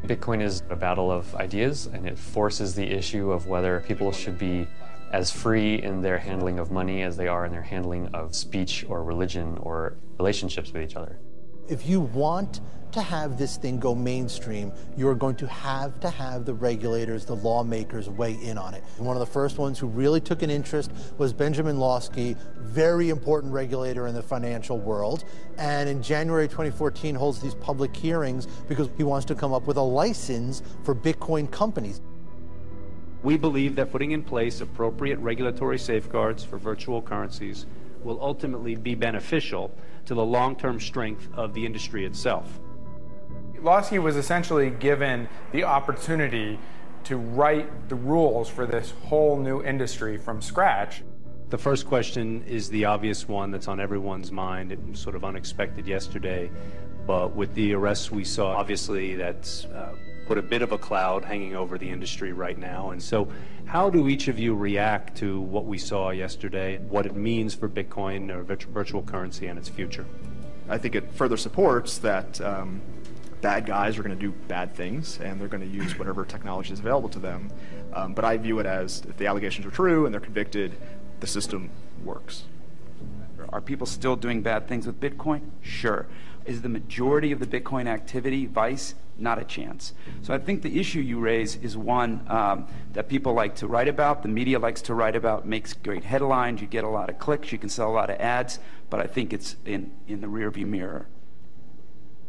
Bitcoin is a battle of ideas, and it forces the issue of whether people should be as free in their handling of money as they are in their handling of speech or religion or relationships with each other. If you want to have this thing go mainstream, you're going to have the regulators, the lawmakers weigh in on it. And one of the first ones who really took an interest was Benjamin Lawsky, very important regulator in the financial world. And in January 2014 holds these public hearings because he wants to come up with a license for Bitcoin companies. We believe that putting in place appropriate regulatory safeguards for virtual currencies will ultimately be beneficial to the long-term strength of the industry itself. Lawsky was essentially given the opportunity to write the rules for this whole new industry from scratch. The first question is the obvious one that's on everyone's mind. It was sort of unexpected yesterday, but with the arrests we saw, obviously that's put a bit of a cloud hanging over the industry right now. And so how do each of you react to what we saw yesterday, what it means for Bitcoin or virtual currency and its future? I think it further supports that bad guys are going to do bad things and they're going to use whatever technology is available to them. But I view it as if the allegations are true and they're convicted, the system works. Are people still doing bad things with Bitcoin? Sure. Is the majority of the Bitcoin activity vice? Not a chance. So I think the issue you raise is one that people like to write about, the media likes to write about, makes great headlines, you get a lot of clicks, you can sell a lot of ads, but I think it's in the rearview mirror.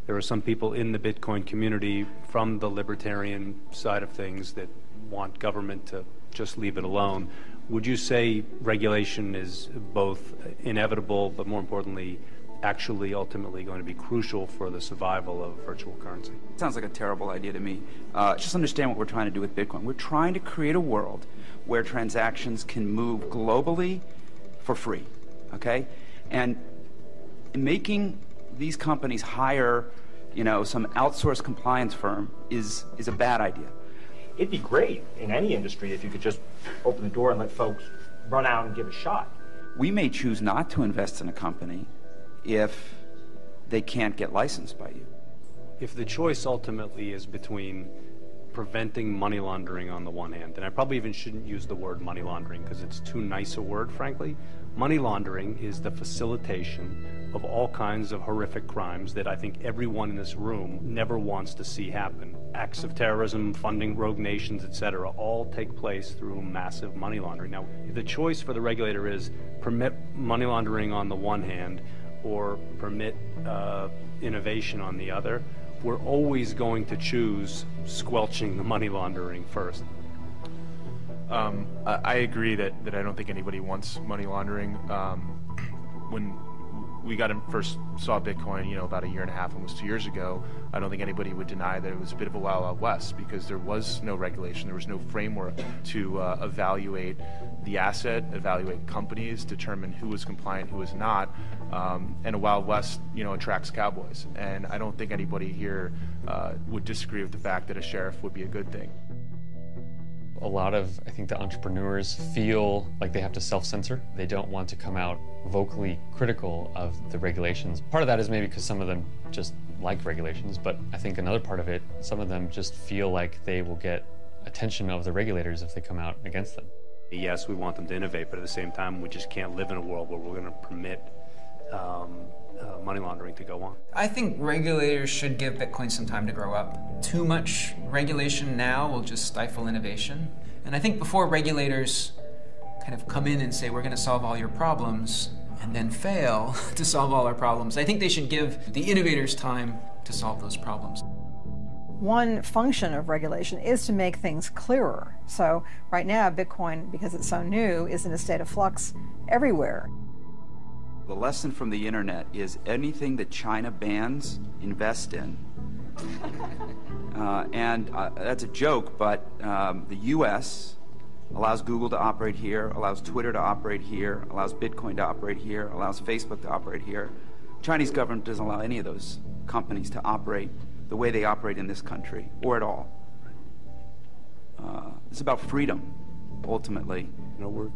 There are some people in the Bitcoin community from the libertarian side of things that want government to just leave it alone. Would you say regulation is both inevitable, but more importantly, actually ultimately going to be crucial for the survival of virtual currency? Sounds like a terrible idea to me. Just understand what we're trying to do with Bitcoin. We're trying to create a world where transactions can move globally for free, okay? And making these companies hire, some outsourced compliance firm is a bad idea. It'd be great in any industry if you could just open the door and let folks run out and give a shot. We may choose not to invest in a company if they can't get licensed by you. If the choice ultimately is between preventing money laundering on the one hand, and I probably even shouldn't use the word money laundering because it's too nice a word, frankly. Money laundering is the facilitation of all kinds of horrific crimes that I think everyone in this room never wants to see happen. Acts of terrorism, funding rogue nations, etc., all take place through massive money laundering. Now, if the choice for the regulator is permit money laundering on the one hand or permit innovation on the other, we're always going to choose squelching the money laundering first. I agree that I don't think anybody wants money laundering. When we first saw Bitcoin, about a year and a half, almost 2 years ago, I don't think anybody would deny that it was a bit of a wild, wild west because there was no regulation, there was no framework to evaluate the asset, evaluate companies, determine who was compliant, who was not, and a wild west, attracts cowboys. And I don't think anybody here would disagree with the fact that a sheriff would be a good thing. A lot of, I think, the entrepreneurs feel like they have to self-censor. They don't want to come out vocally critical of the regulations. Part of that is maybe because some of them just like regulations, but I think another part of it, some of them just feel like they will get attention of the regulators if they come out against them. Yes, we want them to innovate, but at the same time, we just can't live in a world where we're going to permit money laundering to go on. I think regulators should give Bitcoin some time to grow up. Too much regulation now will just stifle innovation. And I think before regulators kind of come in and say, we're going to solve all your problems, and then fail to solve all our problems, I think they should give the innovators time to solve those problems. One function of regulation is to make things clearer. So right now, Bitcoin, because it's so new, is in a state of flux everywhere. The lesson from the internet is anything that China bans, invest in. That's a joke, but the US allows Google to operate here, allows Twitter to operate here, allows Bitcoin to operate here, allows Facebook to operate here. Chinese government doesn't allow any of those companies to operate the way they operate in this country, or at all. It's about freedom, ultimately. We're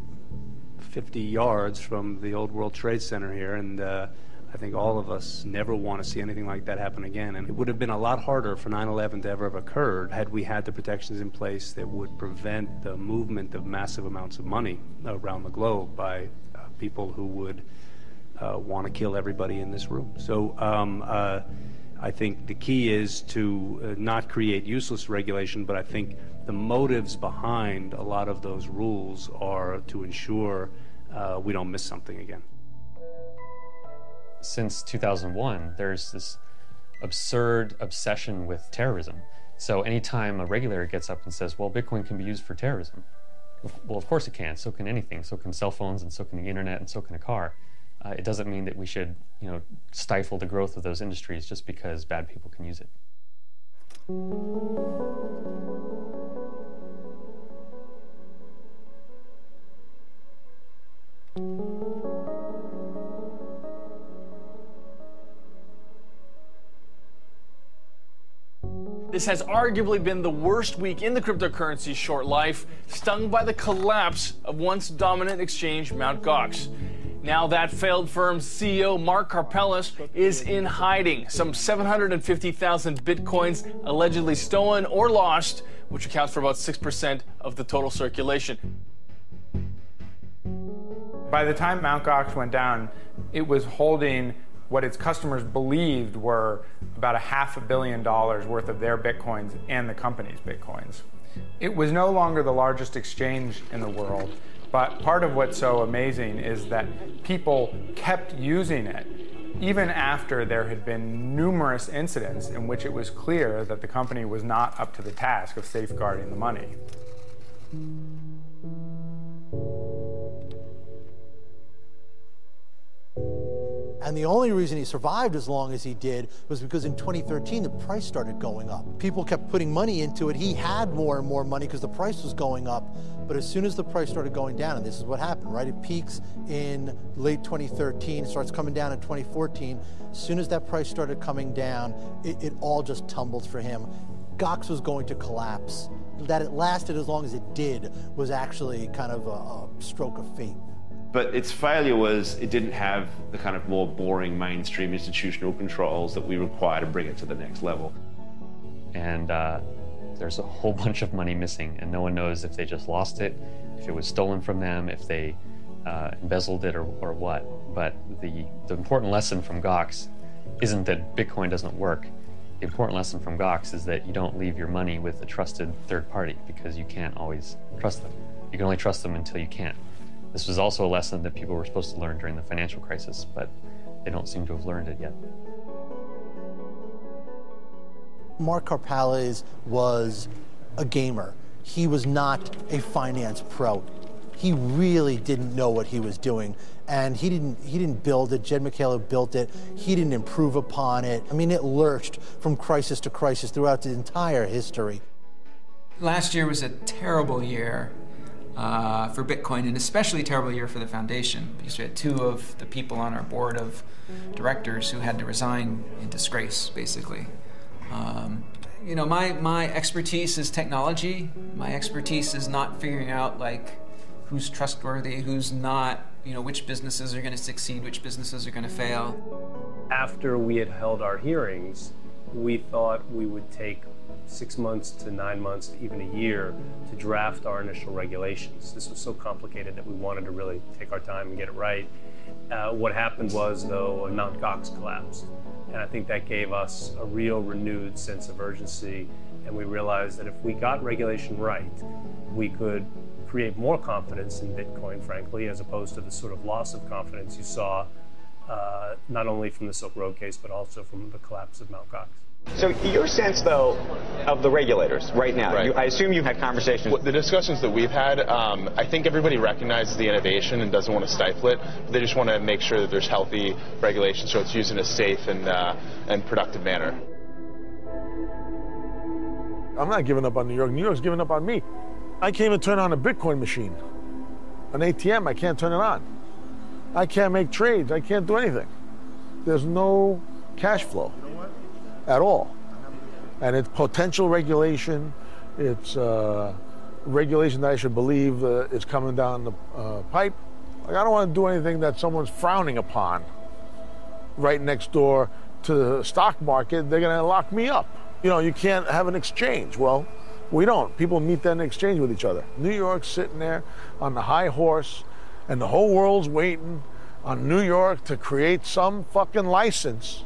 50 yards from the old World Trade Center here, and I think all of us never want to see anything like that happen again. And it would have been a lot harder for 9/11 to ever have occurred had we had the protections in place that would prevent the movement of massive amounts of money around the globe by people who would want to kill everybody in this room. So I think the key is to not create useless regulation, but I think the motives behind a lot of those rules are to ensure we don't miss something again. Since 2001, there's this absurd obsession with terrorism. So anytime a regulator gets up and says, well, Bitcoin can be used for terrorism, well, of course it can. So can anything. So can cell phones, and so can the internet, and so can a car. It doesn't mean that we should, stifle the growth of those industries just because bad people can use it. This has arguably been the worst week in the cryptocurrency's short life, stung by the collapse of once dominant exchange Mt. Gox. Now that failed firm's CEO, Mark Karpeles, is in hiding. Some 750,000 Bitcoins allegedly stolen or lost, which accounts for about 6% of the total circulation. By the time Mt. Gox went down, it was holding what its customers believed were about $500 million worth of their Bitcoins and the company's Bitcoins. It was no longer the largest exchange in the world, but part of what's so amazing is that people kept using it even after there had been numerous incidents in which it was clear that the company was not up to the task of safeguarding the money. And the only reason he survived as long as he did was because in 2013, the price started going up. People kept putting money into it. He had more and more money because the price was going up. But as soon as the price started going down, and this is what happened, right? It peaks in late 2013, starts coming down in 2014. As soon as that price started coming down, it all just tumbled for him. Gox was going to collapse. That it lasted as long as it did was actually kind of a stroke of fate. But its failure was it didn't have the kind of more boring mainstream institutional controls that we require to bring it to the next level. And there's a whole bunch of money missing, and no one knows if they just lost it, if it was stolen from them, if they embezzled it or what. But the important lesson from Gox isn't that Bitcoin doesn't work. The important lesson from Gox is that you don't leave your money with a trusted third party, because you can't always trust them. You can only trust them until you can't. This was also a lesson that people were supposed to learn during the financial crisis, but they don't seem to have learned it yet. Mark Karpales was a gamer. He was not a finance pro. He really didn't know what he was doing, and he didn't build it. Jed McHale built it. He didn't improve upon it. I mean, it lurched from crisis to crisis throughout the entire history. Last year was a terrible year for Bitcoin, and especially a terrible year for the foundation, because we had two of the people on our board of directors who had to resign in disgrace, basically. You know, my expertise is technology. My expertise is not figuring out, like, who's trustworthy, who's not, you know, which businesses are going to succeed, which businesses are going to fail. After we had held our hearings, we thought we would take 6 months to 9 months to even a year to draft our initial regulations. This was so complicated that we wanted to really take our time and get it right. What happened was, though, Mt. Gox collapsed. And I think that gave us a real renewed sense of urgency. And we realized that if we got regulation right, we could create more confidence in Bitcoin, frankly, as opposed to the sort of loss of confidence you saw not only from the Silk Road case, but also from the collapse of Mt. Gox. So your sense, though, of the regulators right now, Right. I assume you've had conversations. The discussions that we've had, I think everybody recognizes the innovation and doesn't want to stifle it. But they just want to make sure that there's healthy regulation, so it's used in a safe and productive manner. I'm not giving up on New York. New York's giving up on me. I can't even turn on a Bitcoin machine. An ATM, I can't turn it on. I can't make trades. I can't do anything. There's no cash flow at all. And it's potential regulation. It's regulation that I should believe is coming down the pipe. Like, I don't want to do anything that someone's frowning upon right next door to the stock market. They're going to lock me up. You know, you can't have an exchange. Well, we don't. People meet that in exchange with each other. New York's sitting there on the high horse, and the whole world's waiting on New York to create some fucking license.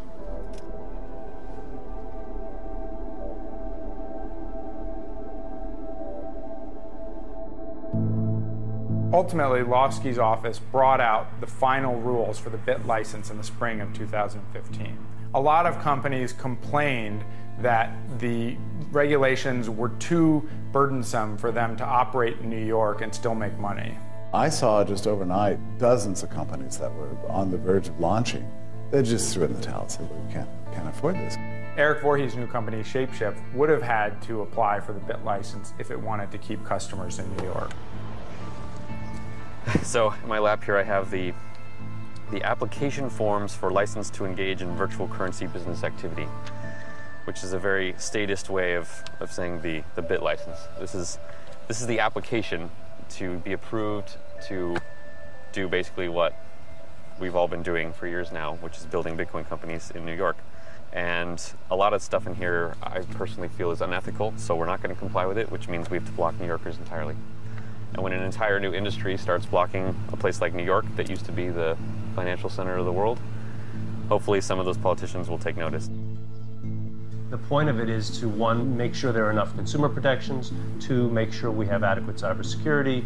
Ultimately, Lofsky's office brought out the final rules for the BIT license in the spring of 2015. A lot of companies complained that the regulations were too burdensome for them to operate in New York and still make money. I saw just overnight dozens of companies that were on the verge of launching. They just threw it in the towel and said, well, we can't afford this. Eric Voorhees' new company, Shapeshift, would have had to apply for the BIT license if it wanted to keep customers in New York. So in my lap here I have the application forms for license to engage in virtual currency business activity, which is a very statist way of saying the BIT license. This is the application to be approved to do basically what we've all been doing for years now, which is building Bitcoin companies in New York. And a lot of stuff in here I personally feel is unethical, so we're not going to comply with it, which means we have to block New Yorkers entirely. And when an entire new industry starts blocking a place like New York that used to be the financial center of the world, hopefully some of those politicians will take notice. The point of it is to, one, make sure there are enough consumer protections, two, make sure we have adequate cybersecurity,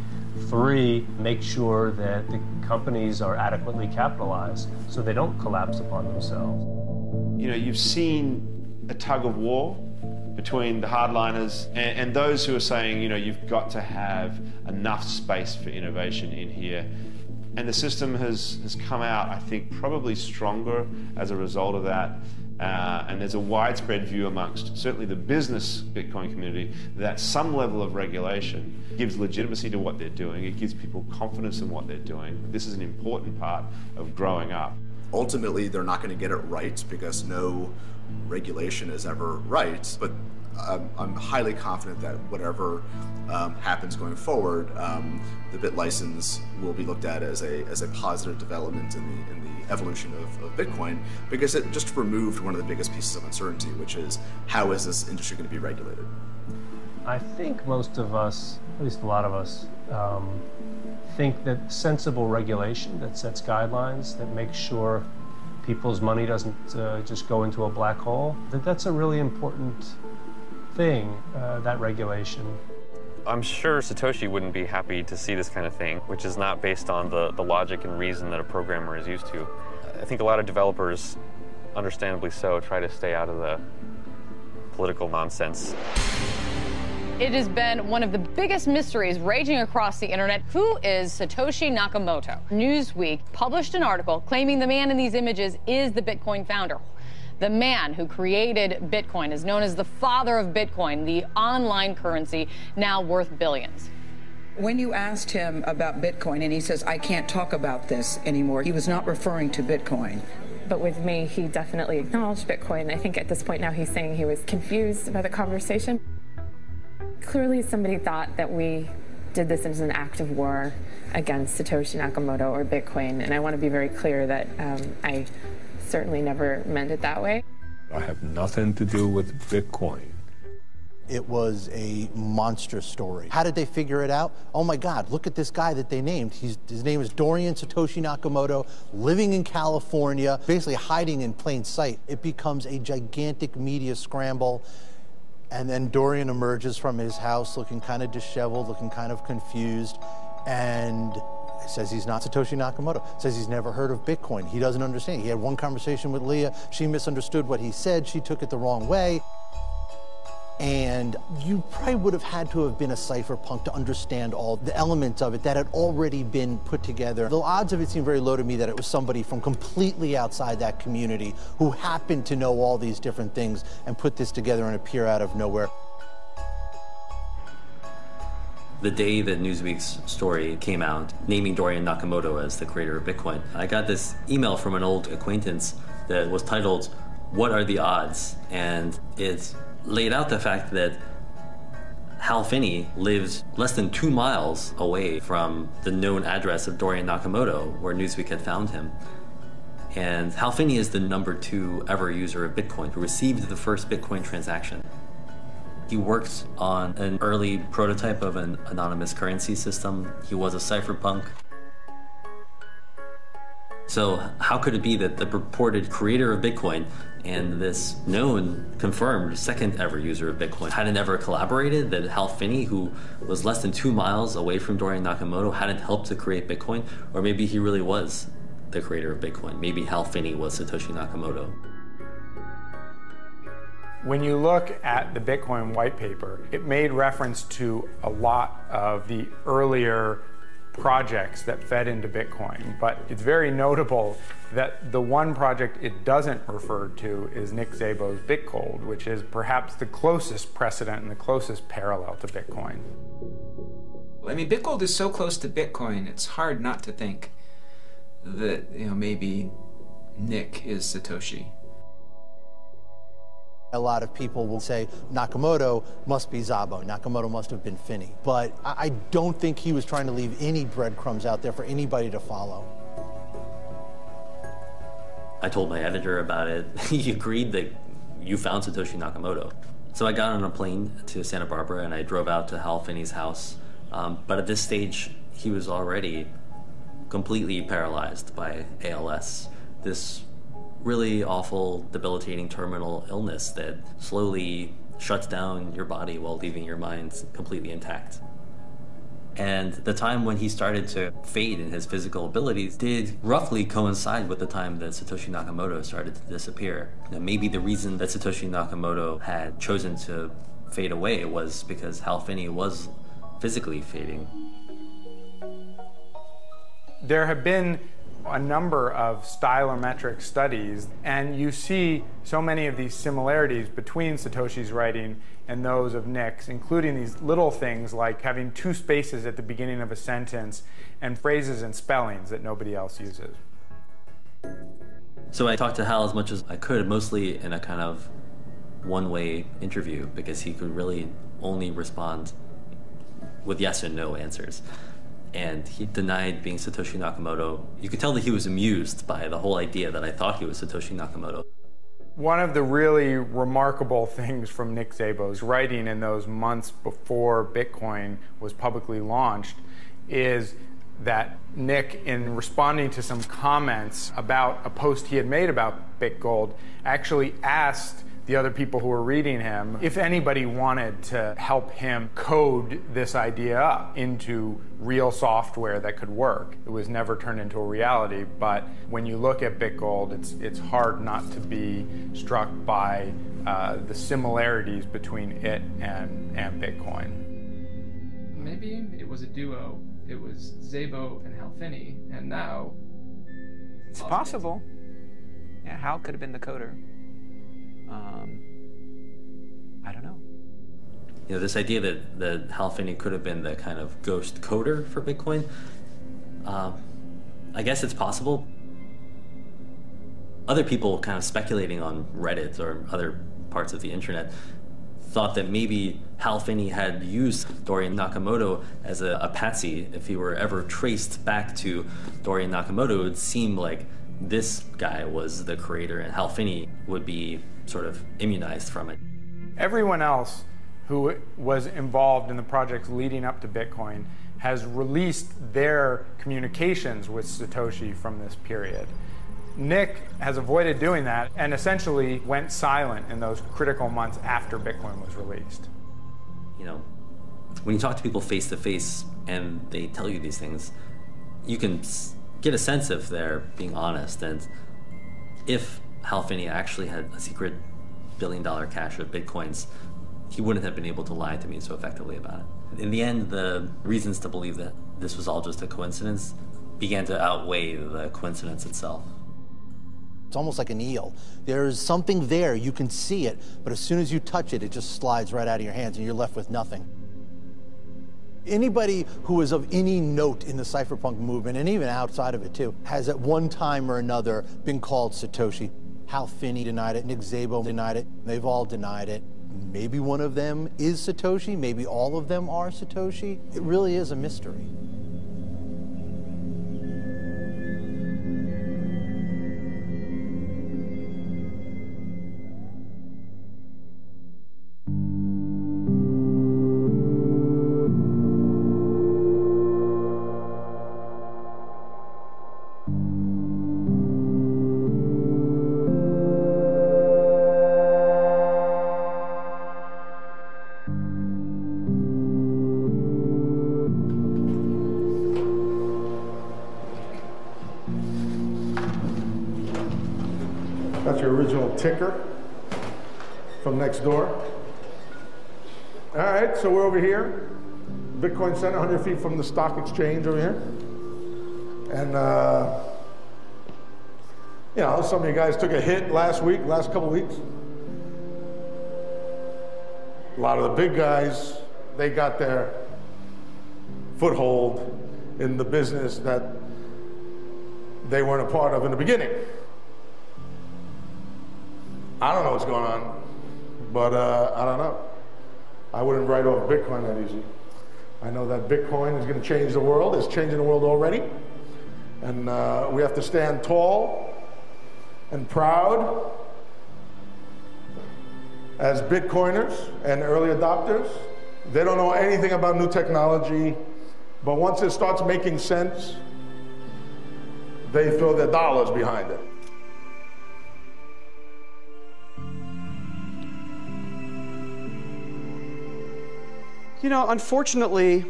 three, make sure that the companies are adequately capitalized so they don't collapse upon themselves. You know, you've seen a tug of war between the hardliners and those who are saying, you know, you've got to have enough space for innovation in here. And the system has come out, I think, probably stronger as a result of that. And there's a widespread view amongst certainly the business Bitcoin community that some level of regulation gives legitimacy to what they're doing. It gives people confidence in what they're doing. This is an important part of growing up. Ultimately, they're not going to get it right because no regulation is ever right, but I'm highly confident that whatever happens going forward, the BIT license will be looked at as a positive development in the evolution of Bitcoin, because it just removed one of the biggest pieces of uncertainty, which is how is this industry going to be regulated? I think most of us, at least a lot of us, think that sensible regulation that sets guidelines, that makes sure people's money doesn't just go into a black hole, that's a really important thing, that regulation. I'm sure Satoshi wouldn't be happy to see this kind of thing, which is not based on the logic and reason that a programmer is used to. I think a lot of developers, understandably so, try to stay out of the political nonsense. It has been one of the biggest mysteries raging across the internet. Who is Satoshi Nakamoto? Newsweek published an article claiming the man in these images is the Bitcoin founder. The man who created Bitcoin is known as the father of Bitcoin, the online currency now worth billions. When you asked him about Bitcoin and he says, I can't talk about this anymore, he was not referring to Bitcoin. But with me, he definitely acknowledged Bitcoin. I think at this point now he's saying he was confused about the conversation. Clearly somebody thought that we did this as an act of war against Satoshi Nakamoto or Bitcoin, and I want to be very clear that I certainly never meant it that way. I have nothing to do with Bitcoin. It was a monstrous story. How did they figure it out? Oh my God, look at this guy that they named. His name is Dorian Satoshi Nakamoto, living in California, basically hiding in plain sight. It becomes a gigantic media scramble. And then Dorian emerges from his house looking kind of disheveled, looking kind of confused, and says he's not Satoshi Nakamoto, says he's never heard of Bitcoin. He doesn't understand. He had one conversation with Leah. She misunderstood what he said. She took it the wrong way. And you probably would have had to have been a cypherpunk to understand all the elements of it that had already been put together. The odds of it seem very low to me that it was somebody from completely outside that community who happened to know all these different things and put this together and appear out of nowhere. The day that Newsweek's story came out, naming Dorian Nakamoto as the creator of Bitcoin, I got this email from an old acquaintance that was titled, "What are the odds?" And it's laid out the fact that Hal Finney lives less than 2 miles away from the known address of Dorian Nakamoto, where Newsweek had found him. And Hal Finney is the #2 ever user of Bitcoin, who received the first Bitcoin transaction. He worked on an early prototype of an anonymous currency system. He was a cypherpunk. So how could it be that the purported creator of Bitcoin and this known, confirmed, second ever user of Bitcoin hadn't ever collaborated? That Hal Finney, who was less than 2 miles away from Dorian Nakamoto, hadn't helped to create Bitcoin? Or maybe he really was the creator of Bitcoin. Maybe Hal Finney was Satoshi Nakamoto. When you look at the Bitcoin white paper, it made reference to a lot of the earlier projects that fed into Bitcoin, but it's very notable that the one project it doesn't refer to is Nick Szabo's BitGold, which is perhaps the closest precedent and the closest parallel to Bitcoin. I mean, BitGold is so close to Bitcoin, it's hard not to think that, maybe Nick is Satoshi. A lot of people will say Nakamoto must be Szabo, Nakamoto must have been Finney. But I don't think he was trying to leave any breadcrumbs out there for anybody to follow. I told my editor about it. He agreed that you found Satoshi Nakamoto. So I got on a plane to Santa Barbara and I drove out to Hal Finney's house. But at this stage, he was already completely paralyzed by ALS. This really awful, debilitating terminal illness that slowly shuts down your body while leaving your mind completely intact. And the time when he started to fade in his physical abilities did roughly coincide with the time that Satoshi Nakamoto started to disappear. Maybe the reason that Satoshi Nakamoto had chosen to fade away was because Hal Finney was physically fading. There have been a number of stylometric studies, and you see so many of these similarities between Satoshi's writing and those of Nick's, including these little things like having 2 spaces at the beginning of a sentence and phrases and spellings that nobody else uses. So I talked to Hal as much as I could, mostly in a kind of one-way interview, because he could really only respond with yes and no answers. And he denied being Satoshi Nakamoto. You could tell that he was amused by the whole idea that I thought he was Satoshi Nakamoto. One of the really remarkable things from Nick Szabo's writing in those months before Bitcoin was publicly launched is that Nick, in responding to some comments about a post he had made about BitGold, actually asked the other people who were reading him if anybody wanted to help him code this idea up into real software that could work. It was never turned into a reality, but when you look at BitGold, it's hard not to be struck by the similarities between it and Bitcoin. Maybe it was a duo. It was Szabo and Hal Finney, and now it's possible. Yeah, Hal could have been the coder. I don't know. You know, this idea that Hal Finney could have been the kind of ghost coder for Bitcoin, I guess it's possible. Other people kind of speculating on Reddit or other parts of the internet thought that maybe Hal Finney had used Dorian Nakamoto as a patsy. If he were ever traced back to Dorian Nakamoto, it would seem like this guy was the creator and Hal Finney would be sort of immunized from it. Everyone else who was involved in the projects leading up to Bitcoin has released their communications with Satoshi from this period. Nick has avoided doing that and essentially went silent in those critical months after Bitcoin was released. You know, when you talk to people face to face and they tell you these things, you can get a sense if they're being honest. And if Hal Finney actually had a secret $1 billion cache of Bitcoins, he wouldn't have been able to lie to me so effectively about it. In the end, the reasons to believe that this was all just a coincidence began to outweigh the coincidence itself. It's almost like an eel. There's something there, you can see it, but as soon as you touch it, it just slides right out of your hands and you're left with nothing. Anybody who is of any note in the cypherpunk movement, and even outside of it too, has at one time or another been called Satoshi. Hal Finney denied it, Nick Szabo denied it, they've all denied it. Maybe one of them is Satoshi, maybe all of them are Satoshi. It really is a mystery. That's your original ticker from next door. All right, so we're over here. Bitcoin Center, 100 feet from the stock exchange over here. And, you know, some of you guys took a hit last couple weeks. A lot of the big guys, they got their foothold in the business that they weren't a part of in the beginning. I don't know what's going on, but I don't know. I wouldn't write off Bitcoin that easy. I know that Bitcoin is going to change the world. It's changing the world already. And we have to stand tall and proud as Bitcoiners and early adopters. They don't know anything about new technology, but once it starts making sense, they throw their dollars behind it. You know, unfortunately,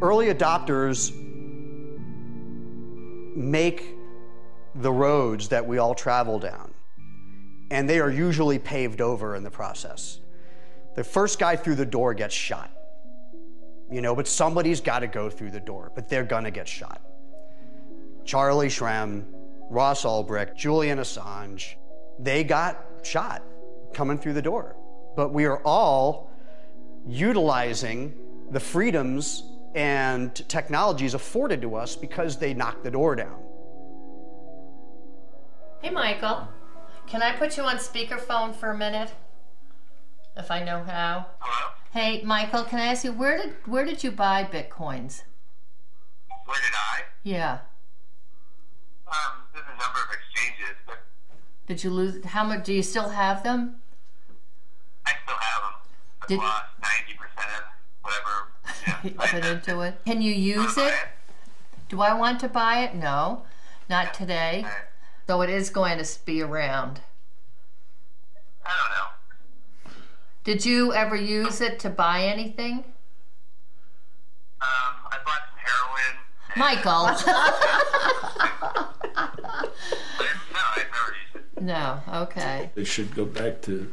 early adopters make the roads that we all travel down, and they are usually paved over in the process. The first guy through the door gets shot, you know, but somebody's got to go through the door, but they're gonna get shot. Charlie Shrem, Ross Ulbricht, Julian Assange, they got shot coming through the door. But we are all utilizing the freedoms and technologies afforded to us because they knocked the door down. Hey, Michael. Can I put you on speakerphone for a minute? If I know how. Hello? Hey, Michael, can I ask you, where did you buy Bitcoins? Where did I? Yeah. This is number of exchanges, but Did you lose? How much? Do you still have them? I still have them. I've lost 90% of whatever. You put into it. Can you use it? Do I want to buy it? No, not today. Though it is going to be around. I don't know. Did you ever use it to buy anything? I bought some heroin. Michael. No, I've never used it. No, okay. They should go back to,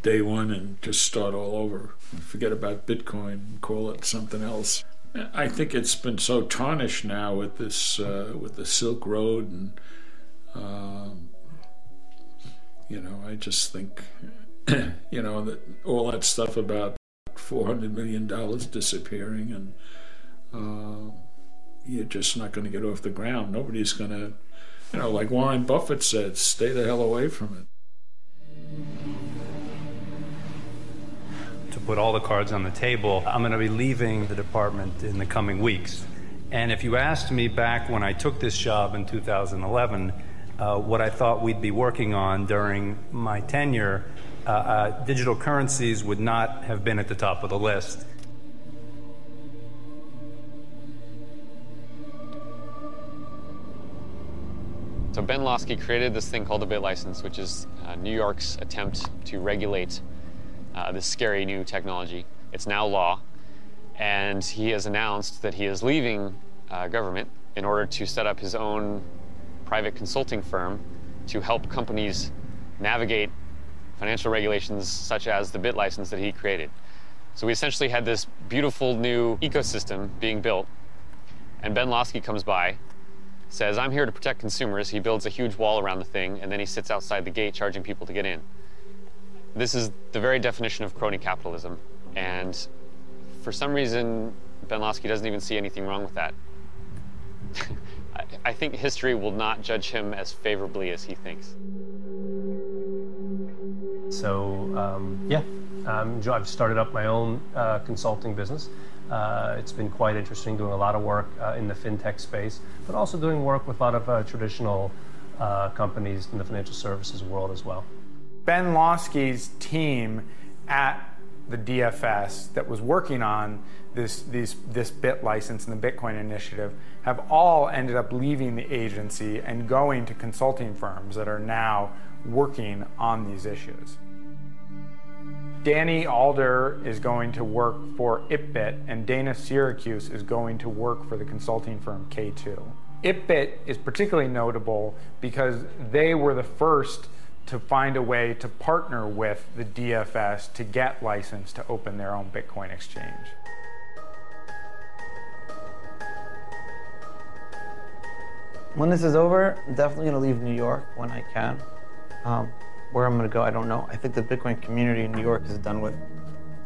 day one and just start all over. Forget about Bitcoin and call it something else. I think it's been so tarnished now with this, with the Silk Road, and I just think, that all that stuff about $400 million disappearing, and you're just not going to get off the ground. Nobody's going to, like Warren Buffett said, stay the hell away from it. To put all the cards on the table, I'm going to be leaving the department in the coming weeks. And if you asked me back when I took this job in 2011, what I thought we'd be working on during my tenure, digital currencies would not have been at the top of the list. So Ben Losky created this thing called the BitLicense, which is New York's attempt to regulate this scary new technology. It's now law, and he has announced that he is leaving government in order to set up his own private consulting firm to help companies navigate financial regulations such as the BitLicense that he created. So we essentially had this beautiful new ecosystem being built, and Ben Losky comes by, says, I'm here to protect consumers. He builds a huge wall around the thing, and then he sits outside the gate charging people to get in. This is the very definition of crony capitalism, and for some reason, Ben Losky doesn't even see anything wrong with that. I think history will not judge him as favorably as he thinks. So, I've started up my own consulting business. It's been quite interesting, doing a lot of work in the fintech space, but also doing work with a lot of traditional companies in the financial services world as well. Ben Losky's team at the DFS that was working on this BitLicense and the Bitcoin initiative have all ended up leaving the agency and going to consulting firms that are now working on these issues. Danny Alder is going to work for ItBit, and Dana Syracuse is going to work for the consulting firm K2. ItBit is particularly notable because they were the first to find a way to partner with the DFS to get licensed to open their own Bitcoin exchange. When this is over, I'm definitely going to leave New York when I can. Where I'm going to go, I don't know. I think the Bitcoin community in New York is done with.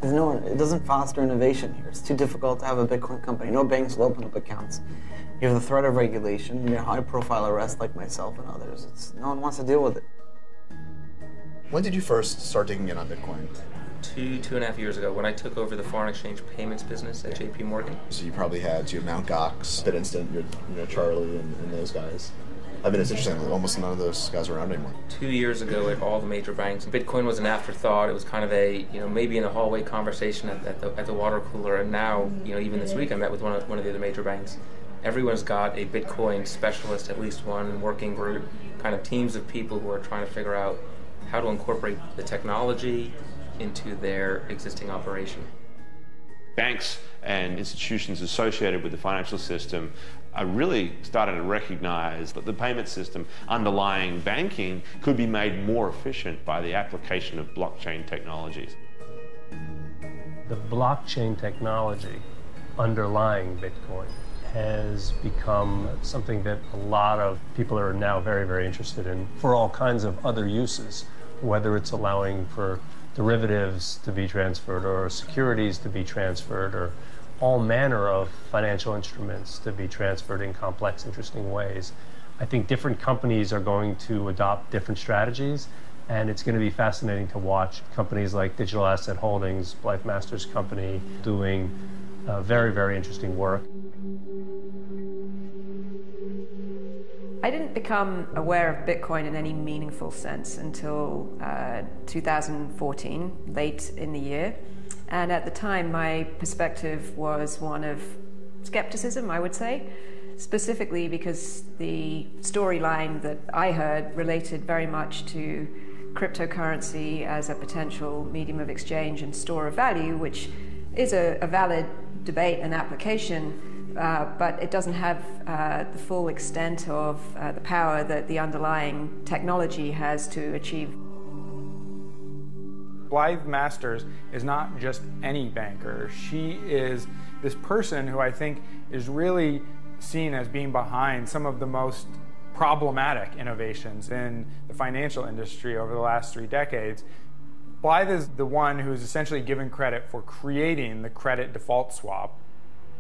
There's no one, it doesn't foster innovation here. It's too difficult to have a Bitcoin company. No banks will open up accounts. You have the threat of regulation. You have high-profile arrests like myself and others. No one wants to deal with it. When did you first start digging in on Bitcoin? Two and a half years ago, when I took over the foreign exchange payments business at JP Morgan. So you probably had your Mt. Gox, BitInstant, your Charlie, and those guys. I mean, it's interesting. Almost none of those guys are around anymore. 2 years ago, at all the major banks, Bitcoin was an afterthought. It was kind of a, maybe in a hallway conversation at the water cooler. And now, even this week, I met with one of the other major banks. Everyone's got a Bitcoin specialist, at least one working group, kind of teams of people who are trying to figure out how to incorporate the technology into their existing operation. Banks and institutions associated with the financial system are really starting to recognize that the payment system underlying banking could be made more efficient by the application of blockchain technologies. The blockchain technology underlying Bitcoin has become something that a lot of people are now very, very interested in for all kinds of other uses, whether it's allowing for derivatives to be transferred or securities to be transferred or all manner of financial instruments to be transferred in complex, interesting ways. I think different companies are going to adopt different strategies, and it's going to be fascinating to watch companies like Digital Asset Holdings, Blythe Masters Company, doing very, very interesting work. I didn't become aware of Bitcoin in any meaningful sense until 2014, late in the year. And at the time, my perspective was one of skepticism, I would say, specifically because the storyline that I heard related very much to cryptocurrency as a potential medium of exchange and store of value, which is a valid debate and application. But it doesn't have the full extent of the power that the underlying technology has to achieve. Blythe Masters is not just any banker. She is this person who I think is really seen as being behind some of the most problematic innovations in the financial industry over the last 3 decades. Blythe is the one who's essentially given credit for creating the credit default swap,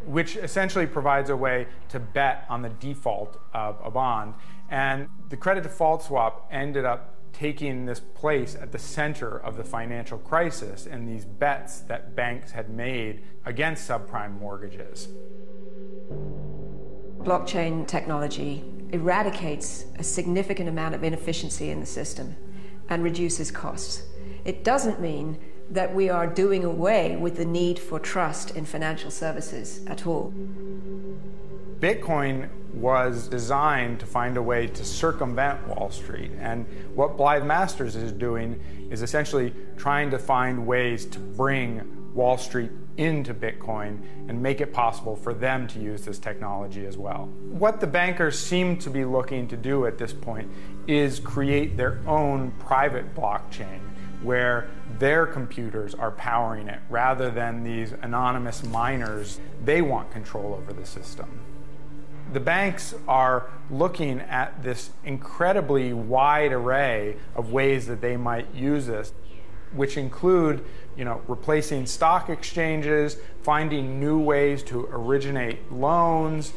which essentially provides a way to bet on the default of a bond. And the credit default swap ended up taking this place at the center of the financial crisis and these bets that banks had made against subprime mortgages. Blockchain technology eradicates a significant amount of inefficiency in the system and reduces costs. It doesn't mean that we are doing away with the need for trust in financial services at all. Bitcoin was designed to find a way to circumvent Wall Street, and what Blythe Masters is doing is essentially trying to find ways to bring Wall Street into Bitcoin and make it possible for them to use this technology as well. What the bankers seem to be looking to do at this point is create their own private blockchain where their computers are powering it rather than these anonymous miners. They want control over the system. The banks are looking at this incredibly wide array of ways that they might use this, which include, replacing stock exchanges, finding new ways to originate loans,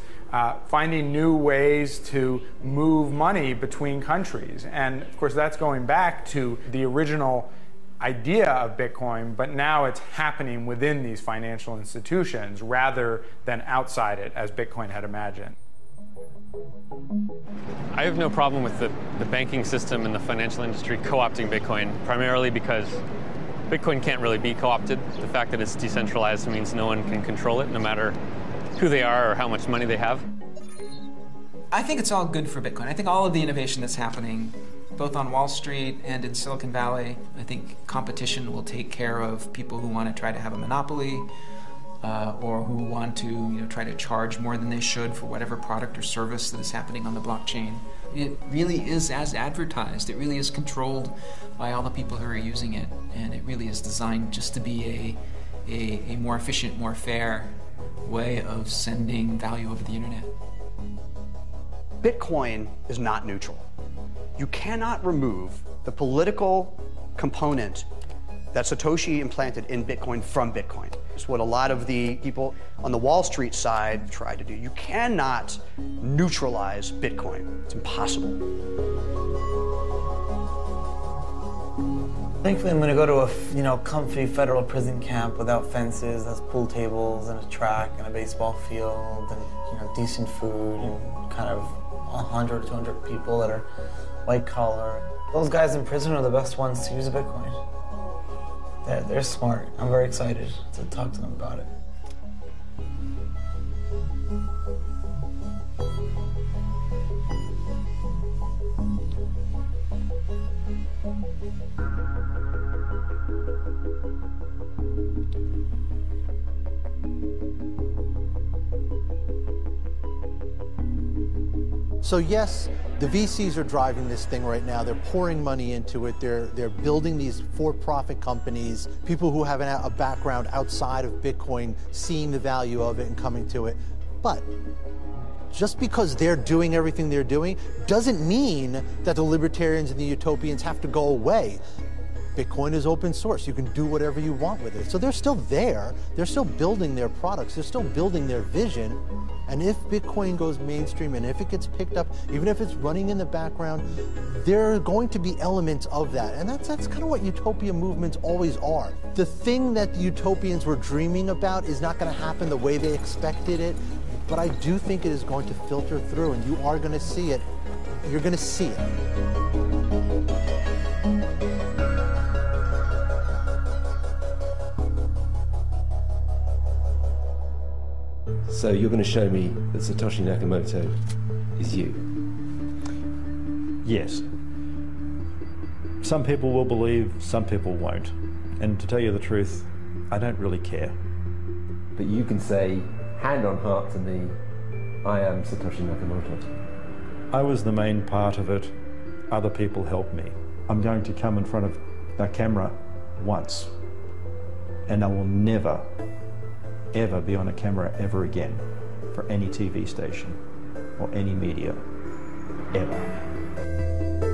finding new ways to move money between countries. And of course, that's going back to the original idea of Bitcoin, but now it's happening within these financial institutions rather than outside it, as Bitcoin had imagined. I have no problem with the banking system and the financial industry co-opting Bitcoin, primarily because Bitcoin can't really be co-opted. The fact that it's decentralized means no one can control it, no matter who they are or how much money they have. I think it's all good for Bitcoin. I think all of the innovation that's happening, both on Wall Street and in Silicon Valley, I think competition will take care of people who want to try to have a monopoly, or who want to try to charge more than they should for whatever product or service that is happening on the blockchain. It really is as advertised. It really is controlled by all the people who are using it, and it really is designed just to be a more efficient, more fair way of sending value over the internet. Bitcoin is not neutral. You cannot remove the political component that Satoshi implanted in Bitcoin from Bitcoin. It's what a lot of the people on the Wall Street side try to do. You cannot neutralize Bitcoin. It's impossible. Thankfully, I'm going to go to a comfy federal prison camp without fences. That's pool tables and a track and a baseball field and decent food and kind of 100 or 200 people that are white collar. Those guys in prison are the best ones to use Bitcoin. They're smart. I'm very excited to talk to them about it. So yes, the VCs are driving this thing right now. They're pouring money into it. They're building these for-profit companies, people who have a background outside of Bitcoin, seeing the value of it and coming to it. But just because they're doing everything they're doing doesn't mean that the libertarians and the utopians have to go away. Bitcoin is open source. You can do whatever you want with it. So they're still there. They're still building their products. They're still building their vision. And if Bitcoin goes mainstream and if it gets picked up, even if it's running in the background, there are going to be elements of that. And that's kind of what utopia movements always are. The thing that the utopians were dreaming about is not going to happen the way they expected it, but I do think it is going to filter through, and you are going to see it You're going to see it. So you're going to show me that Satoshi Nakamoto is you? Yes. Some people will believe, some people won't. And to tell you the truth, I don't really care. But you can say, hand on heart to me, I am Satoshi Nakamoto. I was the main part of it. Other people helped me. I'm going to come in front of a camera once, and I will never, ever be on a camera ever again for any TV station or any media, ever.